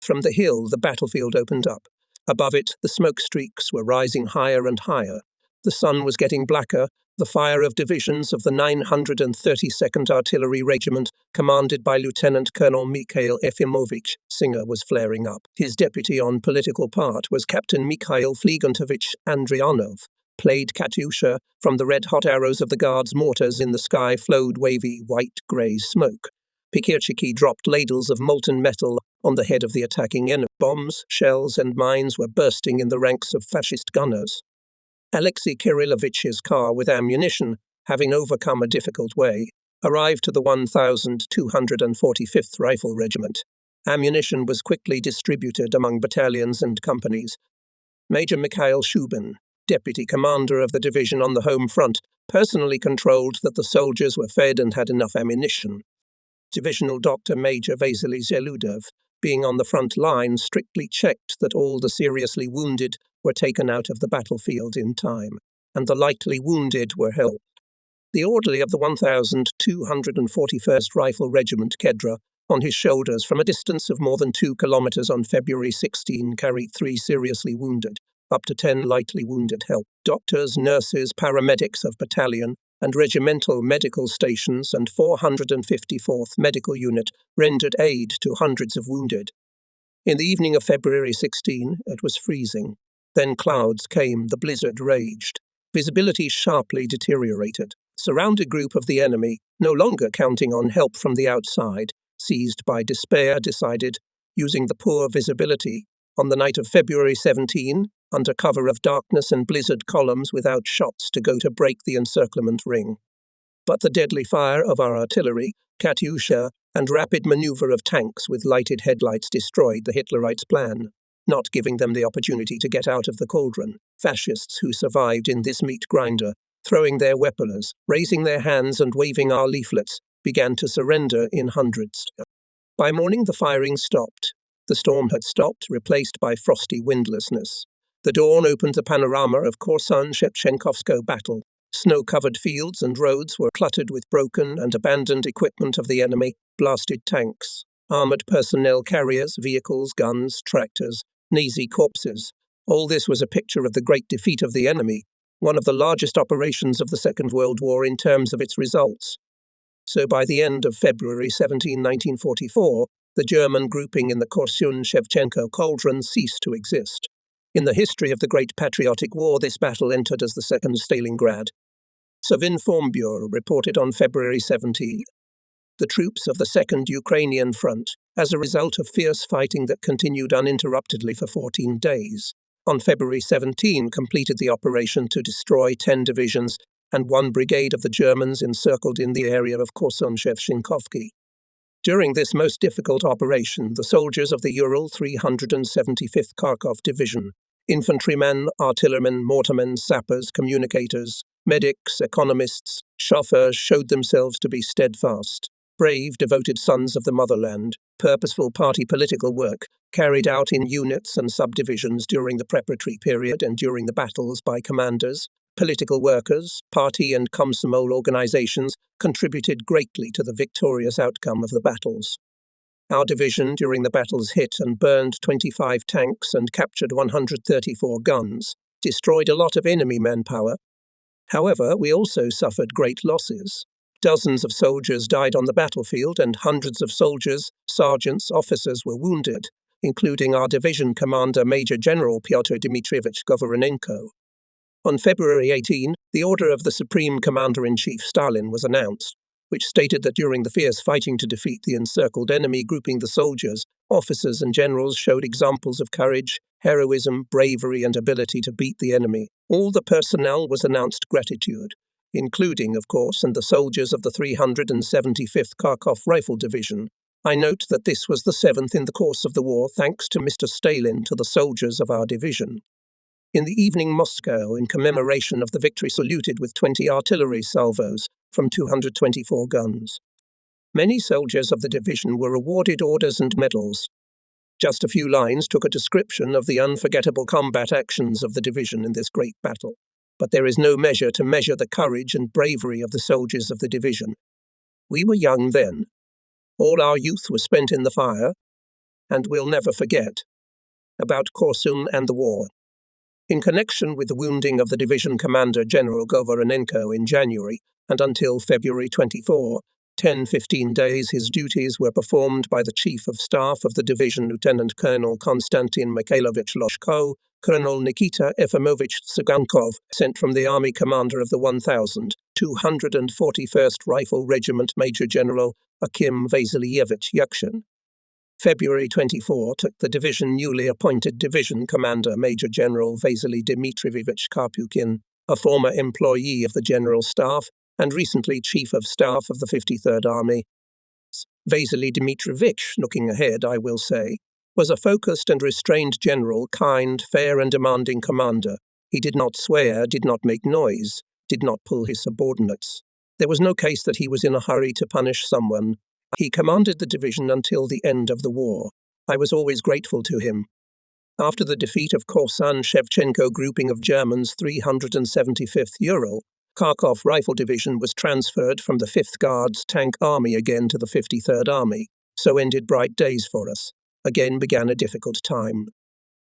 From the hill, the battlefield opened up. Above it, the smoke streaks were rising higher and higher. The sun was getting blacker. The fire of divisions of the 932nd Artillery Regiment, commanded by Lieutenant Colonel Mikhail Efimovich Singer, was flaring up. His deputy on political part was Captain Mikhail Flegantovich Andrianov. Played Katyusha. From the red-hot arrows of the Guards' mortars in the sky flowed wavy white-grey smoke. Pikirchiki dropped ladles of molten metal on the head of the attacking enemy. Bombs, shells, and mines were bursting in the ranks of fascist gunners. Alexei Kirillovich's car with ammunition, having overcome a difficult way, arrived to the 1245th Rifle Regiment. Ammunition was quickly distributed among battalions and companies. Major Mikhail Shubin, deputy commander of the division on the home front, personally controlled that the soldiers were fed and had enough ammunition. Divisional Dr. Major Vasily Zeludov, being on the front line, strictly checked that all the seriously wounded were taken out of the battlefield in time, and the lightly wounded were helped. The orderly of the 1241st Rifle Regiment, Kedra, on his shoulders from a distance of more than 2 kilometers on February 16, carried 3 seriously wounded, up to 10 lightly wounded help. Doctors, nurses, paramedics of battalion and regimental medical stations and 454th Medical Unit rendered aid to hundreds of wounded. In the evening of February 16, it was freezing. Then clouds came, the blizzard raged. Visibility sharply deteriorated. Surrounded group of the enemy, no longer counting on help from the outside, seized by despair, decided, using the poor visibility, on the night of February 17, under cover of darkness and blizzard columns without shots to go to break the encirclement ring. But the deadly fire of our artillery, Katyusha, and rapid maneuver of tanks with lighted headlights destroyed the Hitlerites' plan, not giving them the opportunity to get out of the cauldron. Fascists who survived in this meat grinder, throwing their weapons, raising their hands and waving our leaflets, began to surrender in hundreds. By morning the firing stopped. The storm had stopped, replaced by frosty windlessness. The dawn opened the panorama of Korsun-Shevchenkovskoye battle. Snow-covered fields and roads were cluttered with broken and abandoned equipment of the enemy, blasted tanks, armoured personnel carriers, vehicles, guns, tractors, Nazi corpses. All this was a picture of the great defeat of the enemy, one of the largest operations of the Second World War in terms of its results. So by the end of February 17, 1944, the German grouping in the Korsun-Shevchenko cauldron ceased to exist. In the history of the Great Patriotic War, this battle entered as the Second Stalingrad. Sovinformbureau reported on February 17. The troops of the Second Ukrainian Front, as a result of fierce fighting that continued uninterruptedly for 14 days, on February 17 completed the operation to destroy 10 divisions and 1 brigade of the Germans encircled in the area of Korsun-Shevchenkovsky. During this most difficult operation, the soldiers of the Ural 375th Kharkov Division, infantrymen, artillerymen, mortarmen, sappers, communicators, medics, economists, chauffeurs showed themselves to be steadfast, brave, devoted sons of the motherland. Purposeful party political work, carried out in units and subdivisions during the preparatory period and during the battles by commanders, political workers, party and Komsomol organizations contributed greatly to the victorious outcome of the battles. Our division during the battles hit and burned 25 tanks and captured 134 guns, destroyed a lot of enemy manpower. However, we also suffered great losses. Dozens of soldiers died on the battlefield and hundreds of soldiers, sergeants, officers were wounded, including our division commander Major General Pyotr Dmitrievich Govoronenko. On February 18, the order of the Supreme Commander-in-Chief Stalin was announced, which stated that during the fierce fighting to defeat the encircled enemy grouping, the soldiers, officers and generals showed examples of courage, heroism, bravery and ability to beat the enemy. All the personnel was announced gratitude, including, of course, and the soldiers of the 375th Kharkov Rifle Division. I note that this was the 7th in the course of the war, thanks to Mr. Stalin, to the soldiers of our division. In the evening, Moscow, in commemoration of the victory, saluted with 20 artillery salvos from 224 guns. Many soldiers of the division were awarded orders and medals. Just a few lines took a description of the unforgettable combat actions of the division in this great battle. But there is no measure to measure the courage and bravery of the soldiers of the division. We were young then. All our youth was spent in the fire, and we'll never forget about Korsun and the war. In connection with the wounding of the division commander General Govoronenko in January and until February 24, 10-15 days, his duties were performed by the Chief of Staff of the division, Lieutenant Colonel Konstantin Mikhailovich Loshko, Colonel Nikita Efimovich Tsygankov, sent from the Army Commander of the 1,241st Rifle Regiment, Major General Akim Vasilievich Yakshin. February 24 took the division newly appointed Division Commander Major General Vasily Dmitrievich Karpyukin, a former employee of the General Staff and recently Chief of Staff of the 53rd Army. Vasily Dmitrievich, looking ahead, I will say, was a focused and restrained general, kind, fair and demanding commander. He did not swear, did not make noise, did not pull his subordinates. There was no case that he was in a hurry to punish someone. He commanded the division until the end of the war. I was always grateful to him. After the defeat of Korsun-Shevchenko grouping of Germans 375th Ural, Kharkov Rifle Division was transferred from the 5th Guards Tank Army again to the 53rd Army. So ended bright days for us. Again began a difficult time.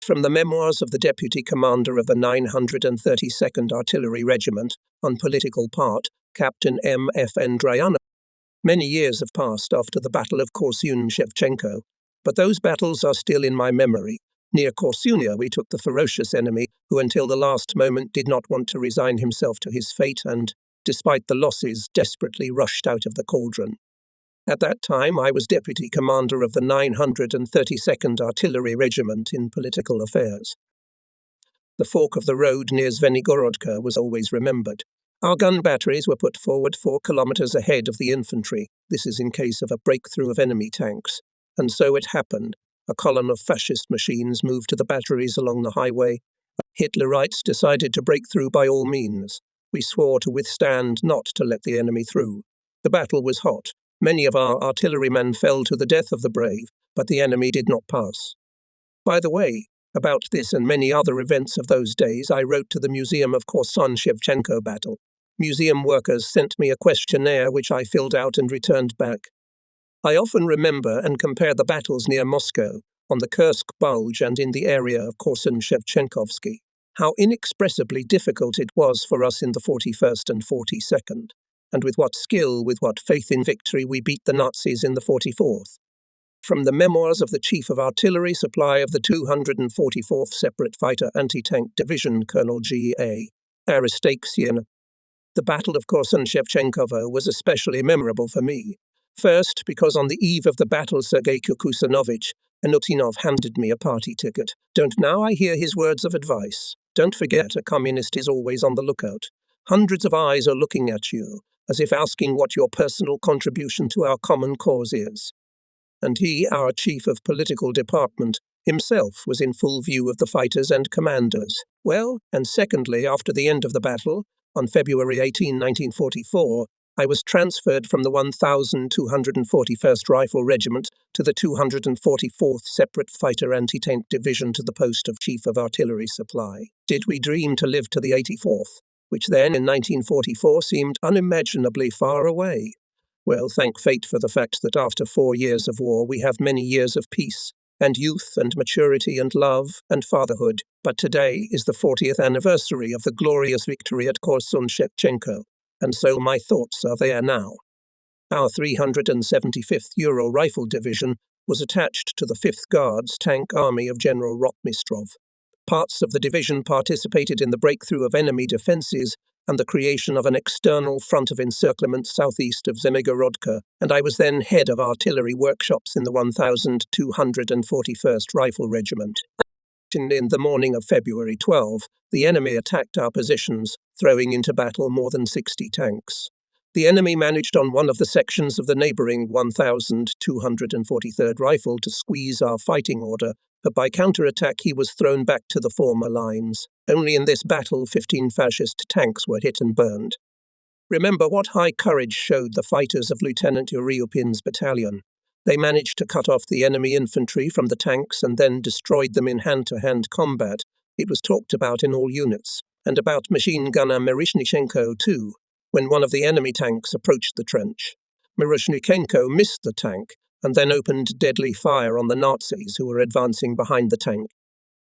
From the memoirs of the Deputy Commander of the 932nd Artillery Regiment, on political part, Captain M. F. Andrianov. Many years have passed after the Battle of Korsun-Shevchenko, but those battles are still in my memory. Near Korsunia we took the ferocious enemy, who until the last moment did not want to resign himself to his fate and, despite the losses, desperately rushed out of the cauldron. At that time I was Deputy Commander of the 932nd Artillery Regiment in political affairs. The fork of the road near Zvenigorodka was always remembered. Our gun batteries were put forward 4 kilometers ahead of the infantry. This is in case of a breakthrough of enemy tanks. And so it happened. A column of fascist machines moved to the batteries along the highway. Hitlerites decided to break through by all means. We swore to withstand, not to let the enemy through. The battle was hot. Many of our artillerymen fell to the death of the brave, but the enemy did not pass. By the way, about this and many other events of those days, I wrote to the Museum of Korsun-Shevchenko battle. Museum workers sent me a questionnaire which I filled out and returned back. I often remember and compare the battles near Moscow, on the Kursk Bulge and in the area of Korsun-Shevchenkovsky, how inexpressibly difficult it was for us in the 41st and 42nd, and with what skill, with what faith in victory we beat the Nazis in the 44th. From the memoirs of the Chief of Artillery Supply of the 244th Separate Fighter Anti-Tank Division, Colonel G.A. Aristaksian, the Battle of Korsun-Shevchenkovo was especially memorable for me. First, because on the eve of the battle Sergei Kukusanovich Anutinov handed me a party ticket. Don't now I hear his words of advice. Don't forget, a communist is always on the lookout. Hundreds of eyes are looking at you, as if asking what your personal contribution to our common cause is. And he, our chief of political department, himself was in full view of the fighters and commanders. Well, and secondly, after the end of the battle, on February 18, 1944, I was transferred from the 1241st Rifle Regiment to the 244th Separate Fighter Anti-Tank Division to the post of Chief of Artillery Supply. Did we dream to live to the 84th, which then, in 1944, seemed unimaginably far away? Well, thank fate for the fact that after 4 years of war we have many years of peace, and youth and maturity and love and fatherhood. But today is the 40th anniversary of the glorious victory at Korsun-Shevchenko, and so my thoughts are there now. Our 375th Ural Rifle Division was attached to the 5th Guards Tank Army of General Rotmistrov. Parts of the division participated in the breakthrough of enemy defences and the creation of an external front of encirclement southeast of Zemigorodka, and I was then head of artillery workshops in the 1241st Rifle Regiment. In the morning of February 12, the enemy attacked our positions, throwing into battle more than 60 tanks. The enemy managed on one of the sections of the neighbouring 1243rd Rifle to squeeze our fighting order, but by counterattack he was thrown back to the former lines. Only in this battle 15 fascist tanks were hit and burned. Remember what high courage showed the fighters of Lieutenant Uryupin's battalion. They managed to cut off the enemy infantry from the tanks and then destroyed them in hand-to-hand combat. It was talked about in all units, and about machine gunner Miroshnichenko too, when one of the enemy tanks approached the trench. Miroshnichenko missed the tank and then opened deadly fire on the Nazis who were advancing behind the tank.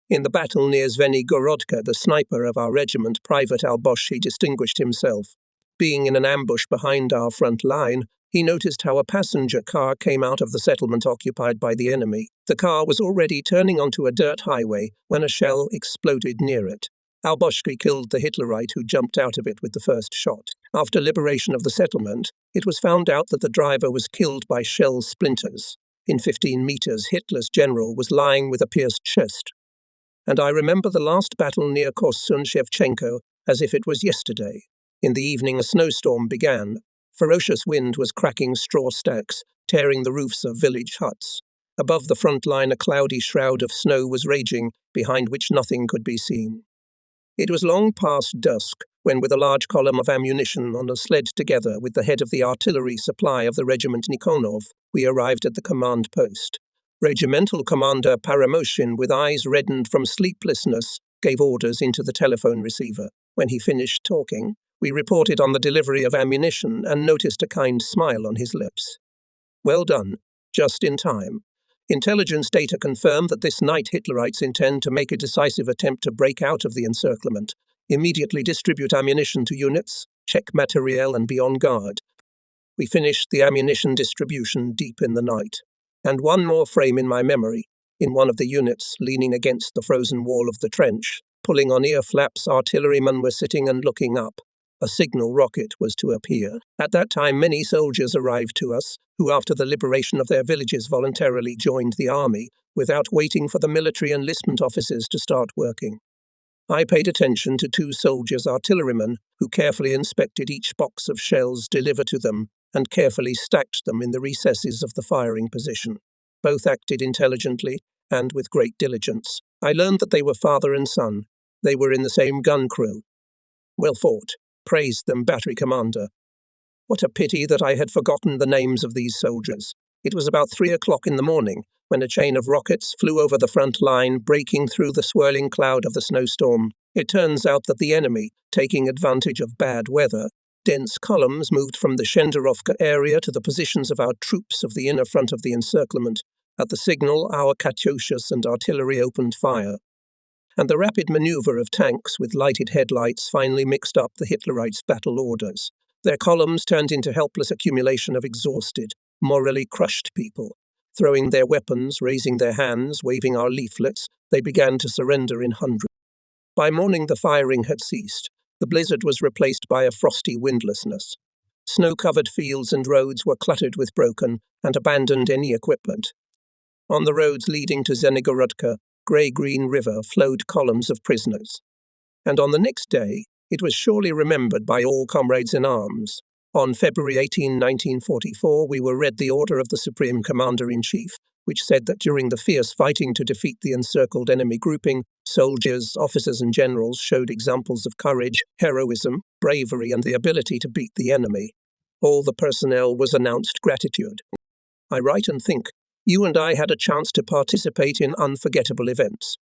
In the battle near Zvenygorodka, the sniper of our regiment, Private Alboshi, distinguished himself. Being in an ambush behind our front line, he noticed how a passenger car came out of the settlement occupied by the enemy. The car was already turning onto a dirt highway when a shell exploded near it. Alboshki killed the Hitlerite who jumped out of it with the first shot. After liberation of the settlement, it was found out that the driver was killed by shell splinters. In 15 meters, Hitler's general was lying with a pierced chest. And I remember the last battle near Korsun-Shevchenko as if it was yesterday. In the evening, a snowstorm began. Ferocious wind was cracking straw stacks, tearing the roofs of village huts. Above the front line, a cloudy shroud of snow was raging, behind which nothing could be seen. It was long past dusk when, with a large column of ammunition on a sled together with the head of the artillery supply of the regiment Nikonov, we arrived at the command post. Regimental Commander Paramoshin, with eyes reddened from sleeplessness, gave orders into the telephone receiver. When he finished talking, we reported on the delivery of ammunition and noticed a kind smile on his lips. Well done, just in time. Intelligence data confirm that this night Hitlerites intend to make a decisive attempt to break out of the encirclement, immediately distribute ammunition to units, check materiel and be on guard. We finished the ammunition distribution deep in the night. And one more frame in my memory, in one of the units, leaning against the frozen wall of the trench, pulling on ear flaps, artillerymen were sitting and looking up. A signal rocket was to appear. At that time, many soldiers arrived to us, who after the liberation of their villages voluntarily joined the army, without waiting for the military enlistment officers to start working. I paid attention to 2 soldiers artillerymen, who carefully inspected each box of shells delivered to them, and carefully stacked them in the recesses of the firing position. Both acted intelligently and with great diligence. I learned that they were father and son. They were in the same gun crew. Well fought, praised them battery commander. What a pity that I had forgotten the names of these soldiers. It was about 3 o'clock in the morning when a chain of rockets flew over the front line, breaking through the swirling cloud of the snowstorm. It turns out that the enemy, taking advantage of bad weather, Dense columns moved from the Shenderovka area to the positions of our troops of the inner front of the encirclement. At the signal, our Katyushas and artillery opened fire. And the rapid maneuver of tanks with lighted headlights finally mixed up the Hitlerites' battle orders. Their columns turned into helpless accumulation of exhausted, morally crushed people. Throwing their weapons, raising their hands, waving our leaflets, they began to surrender in hundreds. By morning the firing had ceased. The blizzard was replaced by a frosty windlessness. Snow-covered fields and roads were cluttered with broken and abandoned any equipment. On the roads leading to Zenigorodka, grey-green river flowed columns of prisoners. And on the next day, it was surely remembered by all comrades in arms. On February 18, 1944, we were read the order of the Supreme Commander-in-Chief, which said that during the fierce fighting to defeat the encircled enemy grouping, soldiers, officers and generals showed examples of courage, heroism, bravery and the ability to beat the enemy. All the personnel was announced gratitude. I write and think, you and I had a chance to participate in unforgettable events.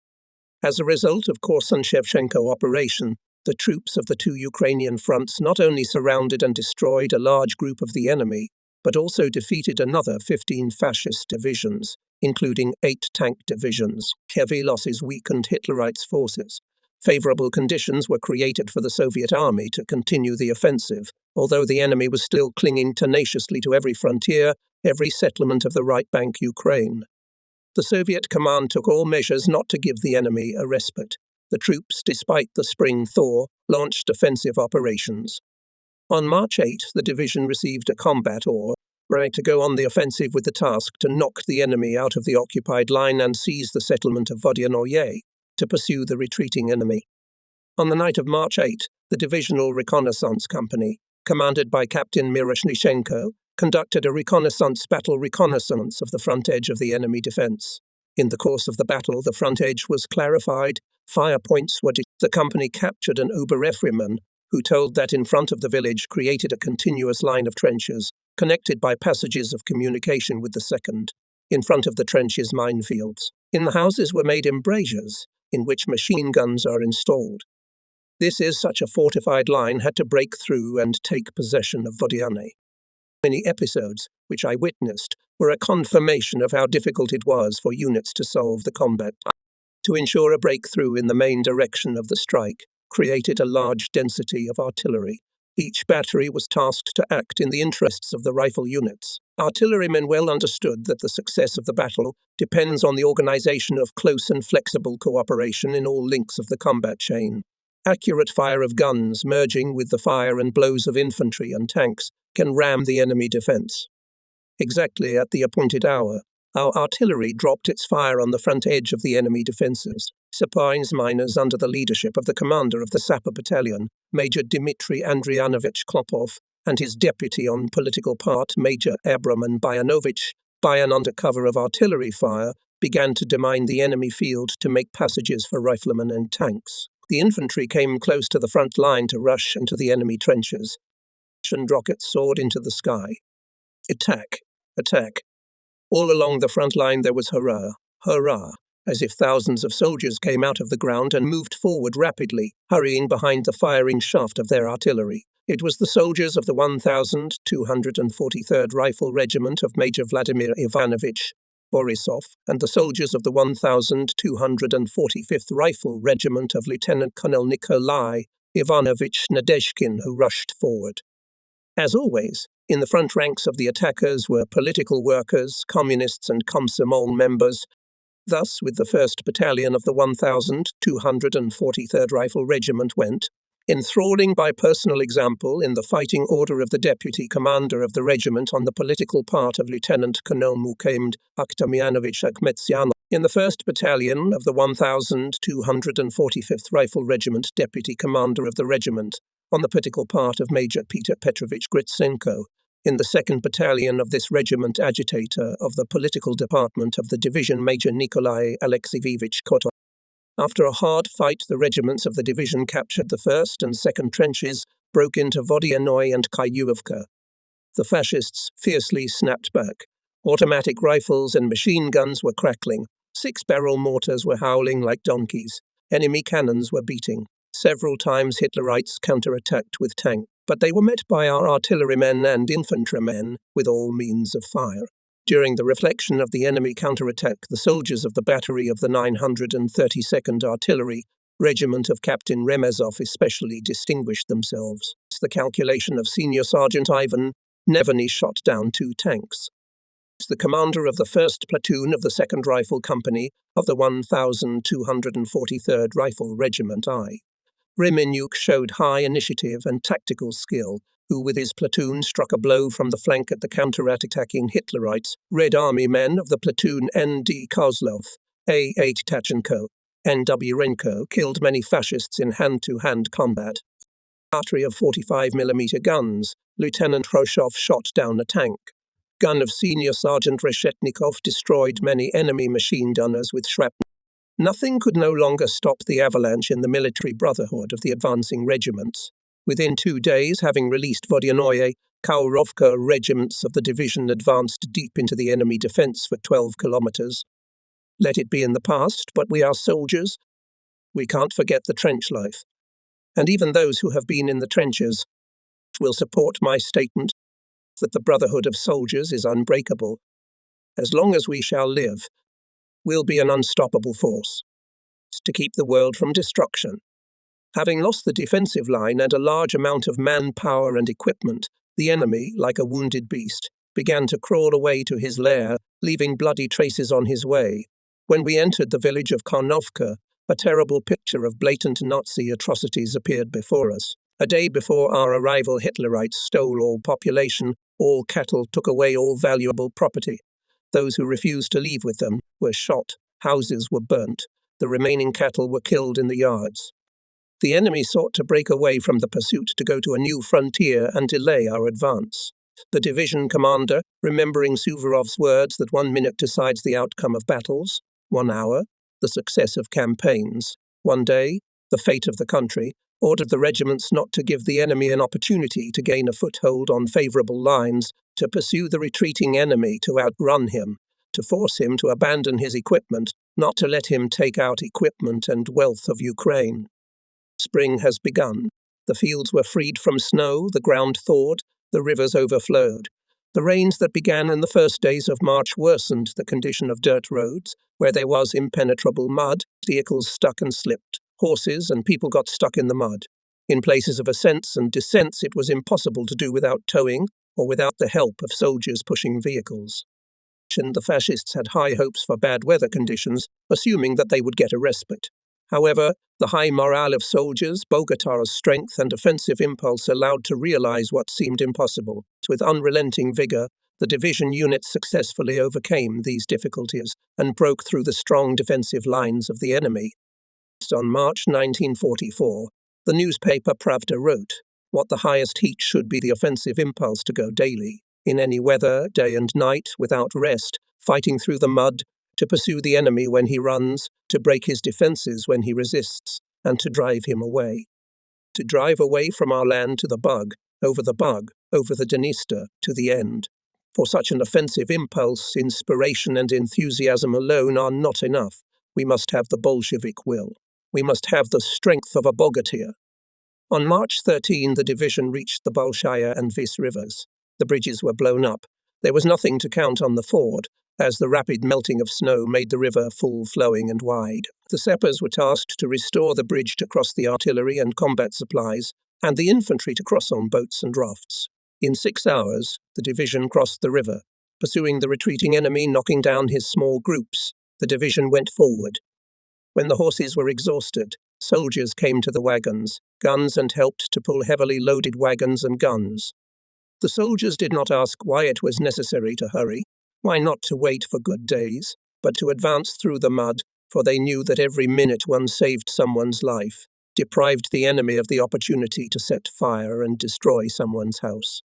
As a result of Korsun-Shevchenko operation, the troops of the two Ukrainian fronts not only surrounded and destroyed a large group of the enemy, but also defeated another 15 fascist divisions, including 8 tank divisions. Heavy losses weakened Hitlerites' forces. Favorable conditions were created for the Soviet army to continue the offensive, although the enemy was still clinging tenaciously to every frontier, every settlement of the right bank Ukraine. The Soviet command took all measures not to give the enemy a respite. The troops, despite the spring thaw, launched offensive operations. On March 8, the division received a combat order to go on the offensive with the task to knock the enemy out of the occupied line and seize the settlement of Vodyanoye to pursue the retreating enemy. On the night of March 8, the Divisional Reconnaissance Company, commanded by Captain Miroshnichenko, conducted a battle reconnaissance of the front edge of the enemy defense. In the course of the battle, the front edge was clarified, fire points were the company captured an Oberreferman, who told that in front of the village created a continuous line of trenches, connected by passages of communication with the second. In front of the trenches, minefields. In the houses were made embrasures, in which machine guns are installed. This is such a fortified line had to break through and take possession of Vodyane. Many episodes, which I witnessed, were a confirmation of how difficult it was for units to solve the combat. To ensure a breakthrough in the main direction of the strike, created a large density of artillery. Each battery was tasked to act in the interests of the rifle units. Artillerymen well understood that the success of the battle depends on the organization of close and flexible cooperation in all links of the combat chain. Accurate fire of guns merging with the fire and blows of infantry and tanks can ram the enemy defense. Exactly at the appointed hour, our artillery dropped its fire on the front edge of the enemy defenses. Supines miners under the leadership of the commander of the Sapper Battalion, Major Dmitry Andrianovich Klopov, and his deputy on political part, Major Abraman Bayanovich, under cover of artillery fire, began to demine the enemy field to make passages for riflemen and tanks. The infantry came close to the front line to rush into the enemy trenches, and rockets soared into the sky. Attack! Attack! All along the front line there was hurrah! Hurrah! As if thousands of soldiers came out of the ground and moved forward rapidly, hurrying behind the firing shaft of their artillery. It was the soldiers of the 1243rd Rifle Regiment of Major Vladimir Ivanovich Borisov and the soldiers of the 1245th Rifle Regiment of Lieutenant Colonel Nikolai Ivanovich Nadezhkin who rushed forward. As always, in the front ranks of the attackers were political workers, communists and Komsomol members. Thus, with the 1st Battalion of the 1243rd Rifle Regiment went, enthralling by personal example in the fighting order of the deputy commander of the regiment on the political part of Lieutenant Colonel Mukamed Akhtamyanovich Akhmetsyanov. In the 1st Battalion of the 1245th Rifle Regiment, deputy commander of the regiment, on the political part of Major Peter Petrovich Gritsenko. In the 2nd Battalion of this regiment, agitator of the political department of the division, Major Nikolai Alexeyevich Kotov. After a hard fight, the regiments of the division captured the 1st and 2nd trenches, broke into Vodyanoye and Kayuovka. The fascists fiercely snapped back. Automatic rifles and machine guns were crackling. 6-barrel mortars were howling like donkeys. Enemy cannons were beating. Several times Hitlerites counterattacked with tanks. but they were met by our artillerymen and infantrymen with all means of fire. During the reflection of the enemy counterattack, the soldiers of the battery of the 932nd Artillery Regiment of Captain Remezov especially distinguished themselves. The calculation of Senior Sergeant Ivan Neveny shot down 2 tanks. The commander of the 1st Platoon of the 2nd Rifle Company of the 1243rd Rifle Regiment I. Remenyuk showed high initiative and tactical skill, who with his platoon struck a blow from the flank at the counter-attacking Hitlerites. Red Army men of the platoon N.D. Kozlov, A.H. Tachenko, N.W. Renko killed many fascists in hand-to-hand combat. Battery of 45mm guns, Lieutenant Khrushchev shot down a tank. Gun of Senior Sergeant Reshetnikov destroyed many enemy machine gunners with shrapnel. Nothing could no longer stop the avalanche in the military brotherhood of the advancing regiments. Within 2 days, having released Vodyanoye, Kaurovka regiments of the division advanced deep into the enemy defense for 12 kilometers. Let it be in the past, but we are soldiers. We can't forget the trench life. And even those who have been in the trenches will support my statement that the brotherhood of soldiers is unbreakable. As long as we shall live, we'll be an unstoppable force to keep the world from destruction. Having lost the defensive line and a large amount of manpower and equipment, the enemy, like a wounded beast, began to crawl away to his lair, leaving bloody traces on his way. When we entered the village of Karnovka, a terrible picture of blatant Nazi atrocities appeared before us. A day before our arrival, Hitlerites stole all population, all cattle, took away all valuable property. Those who refused to leave with them were shot, houses were burnt, the remaining cattle were killed in the yards. The enemy sought to break away from the pursuit to go to a new frontier and delay our advance. The division commander, remembering Suvorov's words that 1 minute decides the outcome of battles, 1 hour, the success of campaigns, 1 day, the fate of the country, ordered the regiments not to give the enemy an opportunity to gain a foothold on favorable lines, to pursue the retreating enemy, to outrun him, to force him to abandon his equipment, not to let him take out equipment and wealth of Ukraine. Spring has begun. The fields were freed from snow, the ground thawed, the rivers overflowed. The rains that began in the first days of March worsened the condition of dirt roads, where there was impenetrable mud, vehicles stuck and slipped, horses and people got stuck in the mud. In places of ascents and descents it was impossible to do without towing or without the help of soldiers pushing vehicles. And the fascists had high hopes for bad weather conditions, assuming that they would get a respite. However, the high morale of soldiers, Bogatar's strength and offensive impulse allowed to realize what seemed impossible. With unrelenting vigor, the division units successfully overcame these difficulties and broke through the strong defensive lines of the enemy. On March 1944, the newspaper Pravda wrote, "What the highest heat should be the offensive impulse to go daily, in any weather, day and night, without rest, fighting through the mud, to pursue the enemy when he runs, to break his defenses when he resists, and to drive him away. To drive away from our land to the Bug, over the Dniester, to the end. For such an offensive impulse, inspiration and enthusiasm alone are not enough. We must have the Bolshevik will. We must have the strength of a Bogatyr." On March 13, the division reached the Bolshaya and Vis rivers. The bridges were blown up. There was nothing to count on the ford, as the rapid melting of snow made the river full-flowing and wide. The sappers were tasked to restore the bridge to cross the artillery and combat supplies, and the infantry to cross on boats and rafts. In 6 hours, the division crossed the river, pursuing the retreating enemy, knocking down his small groups. The division went forward. When the horses were exhausted, soldiers came to the wagons, guns, and helped to pull heavily loaded wagons and guns. The soldiers did not ask why it was necessary to hurry, why not to wait for good days, but to advance through the mud, for they knew that every minute one saved someone's life, deprived the enemy of the opportunity to set fire and destroy someone's house.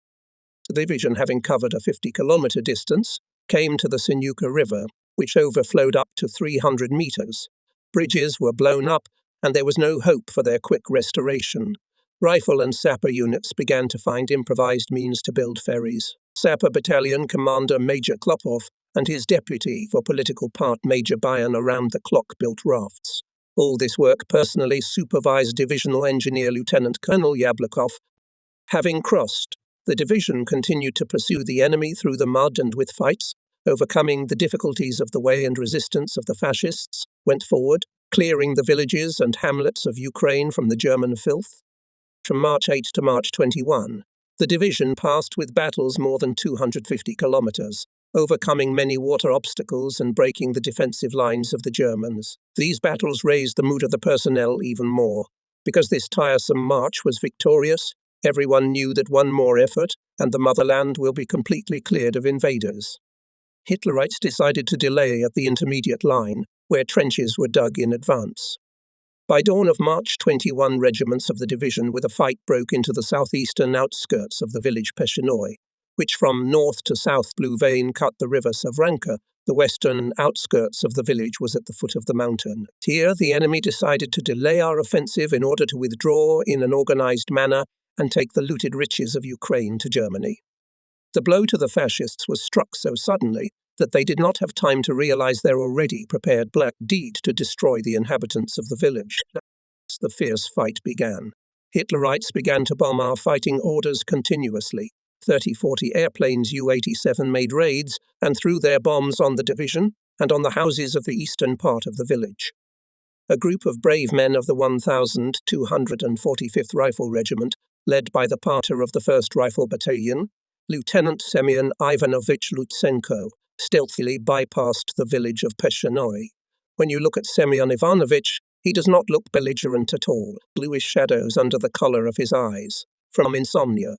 The division, having covered a 50-kilometer distance, came to the Sinuka River, which overflowed up to 300 meters. Bridges were blown up, and there was no hope for their quick restoration. Rifle and sapper units began to find improvised means to build ferries. Sapper Battalion Commander Major Klopov and his deputy for political part Major Bayan around-the-clock built rafts. All this work personally supervised Divisional Engineer Lieutenant Colonel Yablokov, Having crossed, the division continued to pursue the enemy through the mud and with fights, overcoming the difficulties of the way and resistance of the fascists, went forward, clearing the villages and hamlets of Ukraine from the German filth. From March 8 to March 21, the division passed with battles more than 250 kilometers, overcoming many water obstacles and breaking the defensive lines of the Germans. These battles raised the mood of the personnel even more. Because this tiresome march was victorious, everyone knew that one more effort, and the motherland will be completely cleared of invaders. Hitlerites decided to delay at the intermediate line, where trenches were dug in advance. By dawn of March 21 regiments of the division with a fight broke into the southeastern outskirts of the village Peshinoy, which from north to south Blue Vein cut the river Savranka. The western outskirts of the village was at the foot of the mountain. Here the enemy decided to delay our offensive in order to withdraw in an organized manner and take the looted riches of Ukraine to Germany. The blow to the fascists was struck so suddenly that they did not have time to realize their already prepared black deed to destroy the inhabitants of the village. The fierce fight began. Hitlerites began to bomb our fighting orders continuously. 30-40 airplanes U-87 made raids and threw their bombs on the division and on the houses of the eastern part of the village. A group of brave men of the 1245th Rifle Regiment, led by the Pater of the 1st Rifle Battalion, Lieutenant Semyon Ivanovich Lutsenko, stealthily bypassed the village of Peshinoy. When you look at Semyon Ivanovich, he does not look belligerent at all, bluish shadows under the color of his eyes, from insomnia.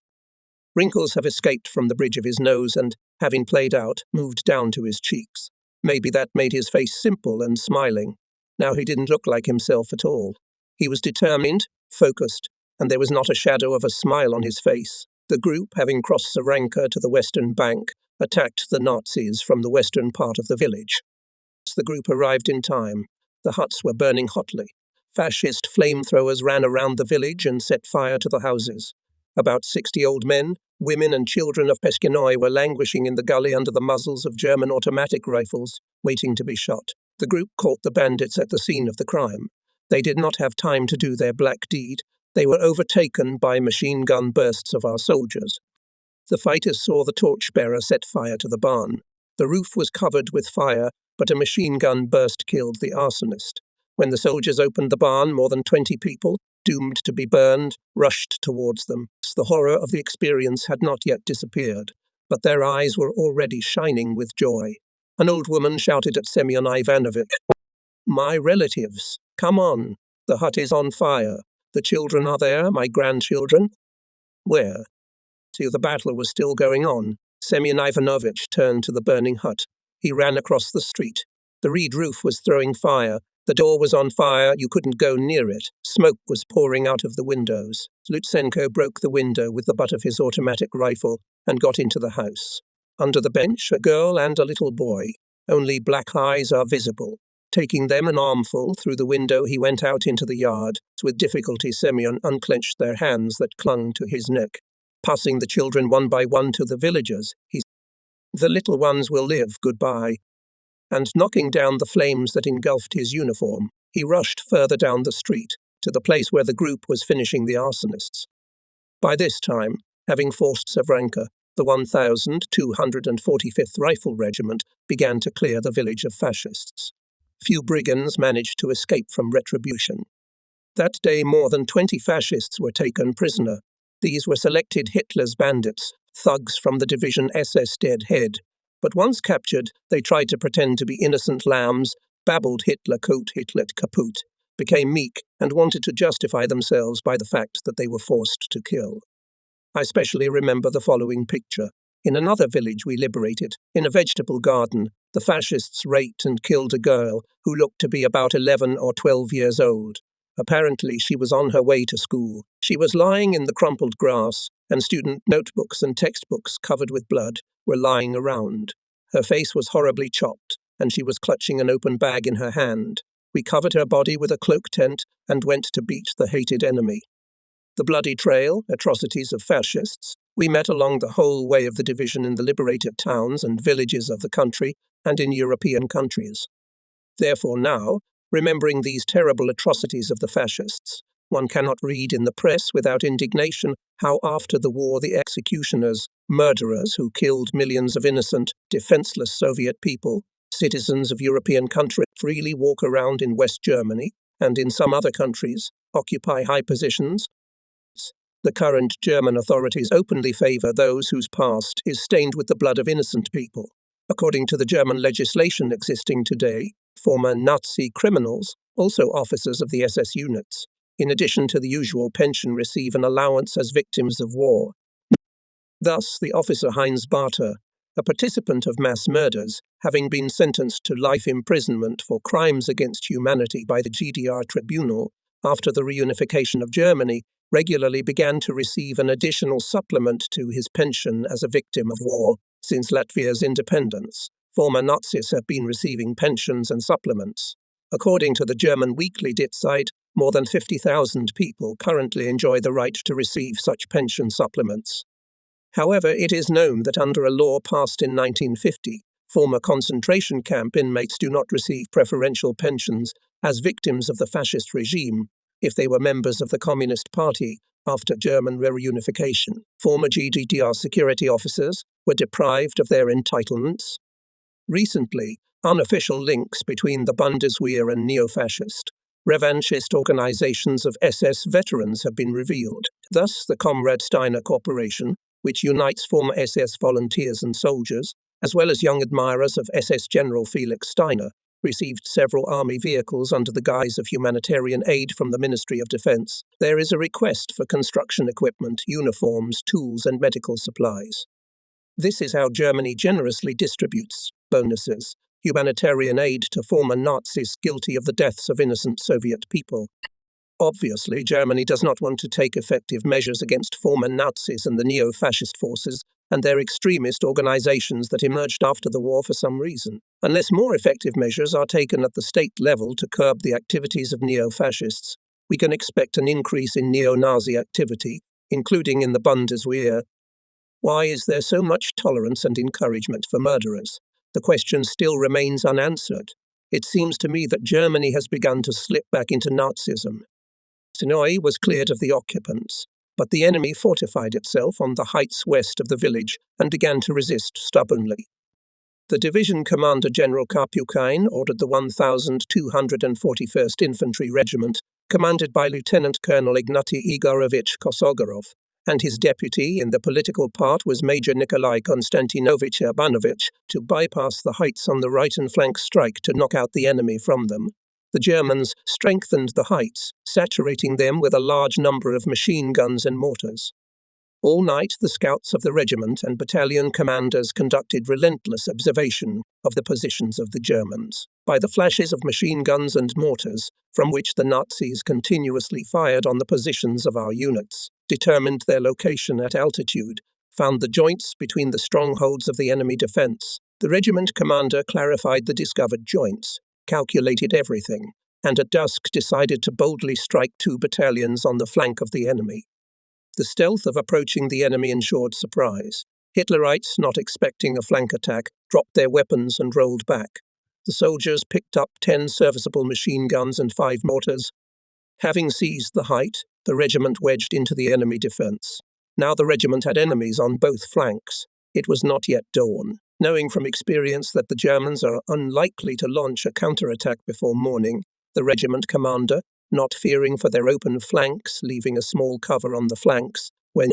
Wrinkles have escaped from the bridge of his nose and, having played out, moved down to his cheeks. Maybe that made his face simple and smiling. Now he didn't look like himself at all. He was determined, focused, and there was not a shadow of a smile on his face. The group, having crossed Savranka to the western bank, attacked the Nazis from the western part of the village. The group arrived in time. The huts were burning hotly. Fascist flamethrowers ran around the village and set fire to the houses. About 60 old men, women and children of Peshinoy were languishing in the gully under the muzzles of German automatic rifles, waiting to be shot. The group caught the bandits at the scene of the crime. They did not have time to do their black deed. They were overtaken by machine gun bursts of our soldiers. The fighters saw the torchbearer set fire to the barn. The roof was covered with fire, but a machine gun burst killed the arsonist. When the soldiers opened the barn, more than 20 people, doomed to be burned, rushed towards them. The horror of the experience had not yet disappeared, but their eyes were already shining with joy. An old woman shouted at Semyon Ivanovich, "My relatives, come on. The hut is on fire. The children are there, my grandchildren." Where? See, the battle was still going on. Semyon Ivanovich turned to the burning hut. He ran across the street. The reed roof was throwing fire. The door was on fire. You couldn't go near it. Smoke was pouring out of the windows. Lutsenko broke the window with the butt of his automatic rifle and got into the house. Under the bench, a girl and a little boy. Only black eyes are visible. Taking them an armful through the window, he went out into the yard. With difficulty, Semyon unclenched their hands that clung to his neck. Passing the children one by one to the villagers, he said, "The little ones will live, goodbye." And knocking down the flames that engulfed his uniform, he rushed further down the street, to the place where the group was finishing the arsonists. By this time, having forced Savranka, the 1245th Rifle Regiment began to clear the village of fascists. Few brigands managed to escape from retribution. That day more than 20 fascists were taken prisoner. These were selected Hitler's bandits, thugs from the division SS Dead Head. But once captured, they tried to pretend to be innocent lambs, babbled Hitler Kot, Hitler Kaput, became meek, and wanted to justify themselves by the fact that they were forced to kill. I especially remember the following picture. In another village we liberated, in a vegetable garden, the fascists raped and killed a girl who looked to be about 11 or 12 years old. Apparently, she was on her way to school. She was lying in the crumpled grass, and student notebooks and textbooks covered with blood were lying around. Her face was horribly chopped, and she was clutching an open bag in her hand. We covered her body with a cloak tent and went to beat the hated enemy. The bloody trail, atrocities of fascists, we met along the whole way of the division in the liberated towns and villages of the country and in European countries. Therefore now, remembering these terrible atrocities of the fascists, one cannot read in the press without indignation how after the war the executioners, murderers who killed millions of innocent, defenseless Soviet people, citizens of European countries, freely walk around in West Germany and in some other countries, occupy high positions. The current German authorities openly favor those whose past is stained with the blood of innocent people. According to the German legislation existing today, former Nazi criminals, also officers of the SS units, in addition to the usual pension, receive an allowance as victims of war. Thus, the officer Heinz Barter, a participant of mass murders, having been sentenced to life imprisonment for crimes against humanity by the GDR tribunal after the reunification of Germany, regularly began to receive an additional supplement to his pension as a victim of war. Since Latvia's independence, former Nazis have been receiving pensions and supplements. According to the German weekly Die Zeit, more than 50,000 people currently enjoy the right to receive such pension supplements. However, it is known that under a law passed in 1950, former concentration camp inmates do not receive preferential pensions as victims of the fascist regime if they were members of the Communist Party after German reunification. Former GDR security officers were deprived of their entitlements. Recently, unofficial links between the Bundeswehr and neo-fascist, revanchist organizations of SS veterans have been revealed. Thus, the Comrade Steiner Corporation, which unites former SS volunteers and soldiers, as well as young admirers of SS General Felix Steiner, received several army vehicles under the guise of humanitarian aid from the Ministry of Defense. There is a request for construction equipment, uniforms, tools, and medical supplies. This is how Germany generously distributes bonuses, humanitarian aid to former Nazis guilty of the deaths of innocent Soviet people. Obviously, Germany does not want to take effective measures against former Nazis and the neo-fascist forces and their extremist organizations that emerged after the war for some reason. Unless more effective measures are taken at the state level to curb the activities of neo-fascists, we can expect an increase in neo-Nazi activity, including in the Bundeswehr. Why is there so much tolerance and encouragement for murderers? The question still remains unanswered. It seems to me that Germany has begun to slip back into Nazism. Sinoy was cleared of the occupants, but the enemy fortified itself on the heights west of the village and began to resist stubbornly. The division commander General Karpukain ordered the 1241st Infantry Regiment, commanded by Lieutenant Colonel Ignatiy Igorovich Kosogorov, and his deputy in the political part was Major Nikolai Konstantinovich Urbanovich, to bypass the heights on the right and flank strike to knock out the enemy from them. The Germans strengthened the heights, saturating them with a large number of machine guns and mortars. All night, the scouts of the regiment and battalion commanders conducted relentless observation of the positions of the Germans. By the flashes of machine guns and mortars, from which the Nazis continuously fired on the positions of our units, determined their location at altitude, found the joints between the strongholds of the enemy defense. The regiment commander clarified the discovered joints, calculated everything, and at dusk decided to boldly strike 2 battalions on the flank of the enemy. The stealth of approaching the enemy ensured surprise. Hitlerites, not expecting a flank attack, dropped their weapons and rolled back. The soldiers picked up 10 serviceable machine guns and 5 mortars. Having seized the height, the regiment wedged into the enemy defense. Now the regiment had enemies on both flanks. It was not yet dawn. Knowing from experience that the Germans are unlikely to launch a counterattack before morning, the regiment commander, not fearing for their open flanks, leaving a small cover on the flanks, when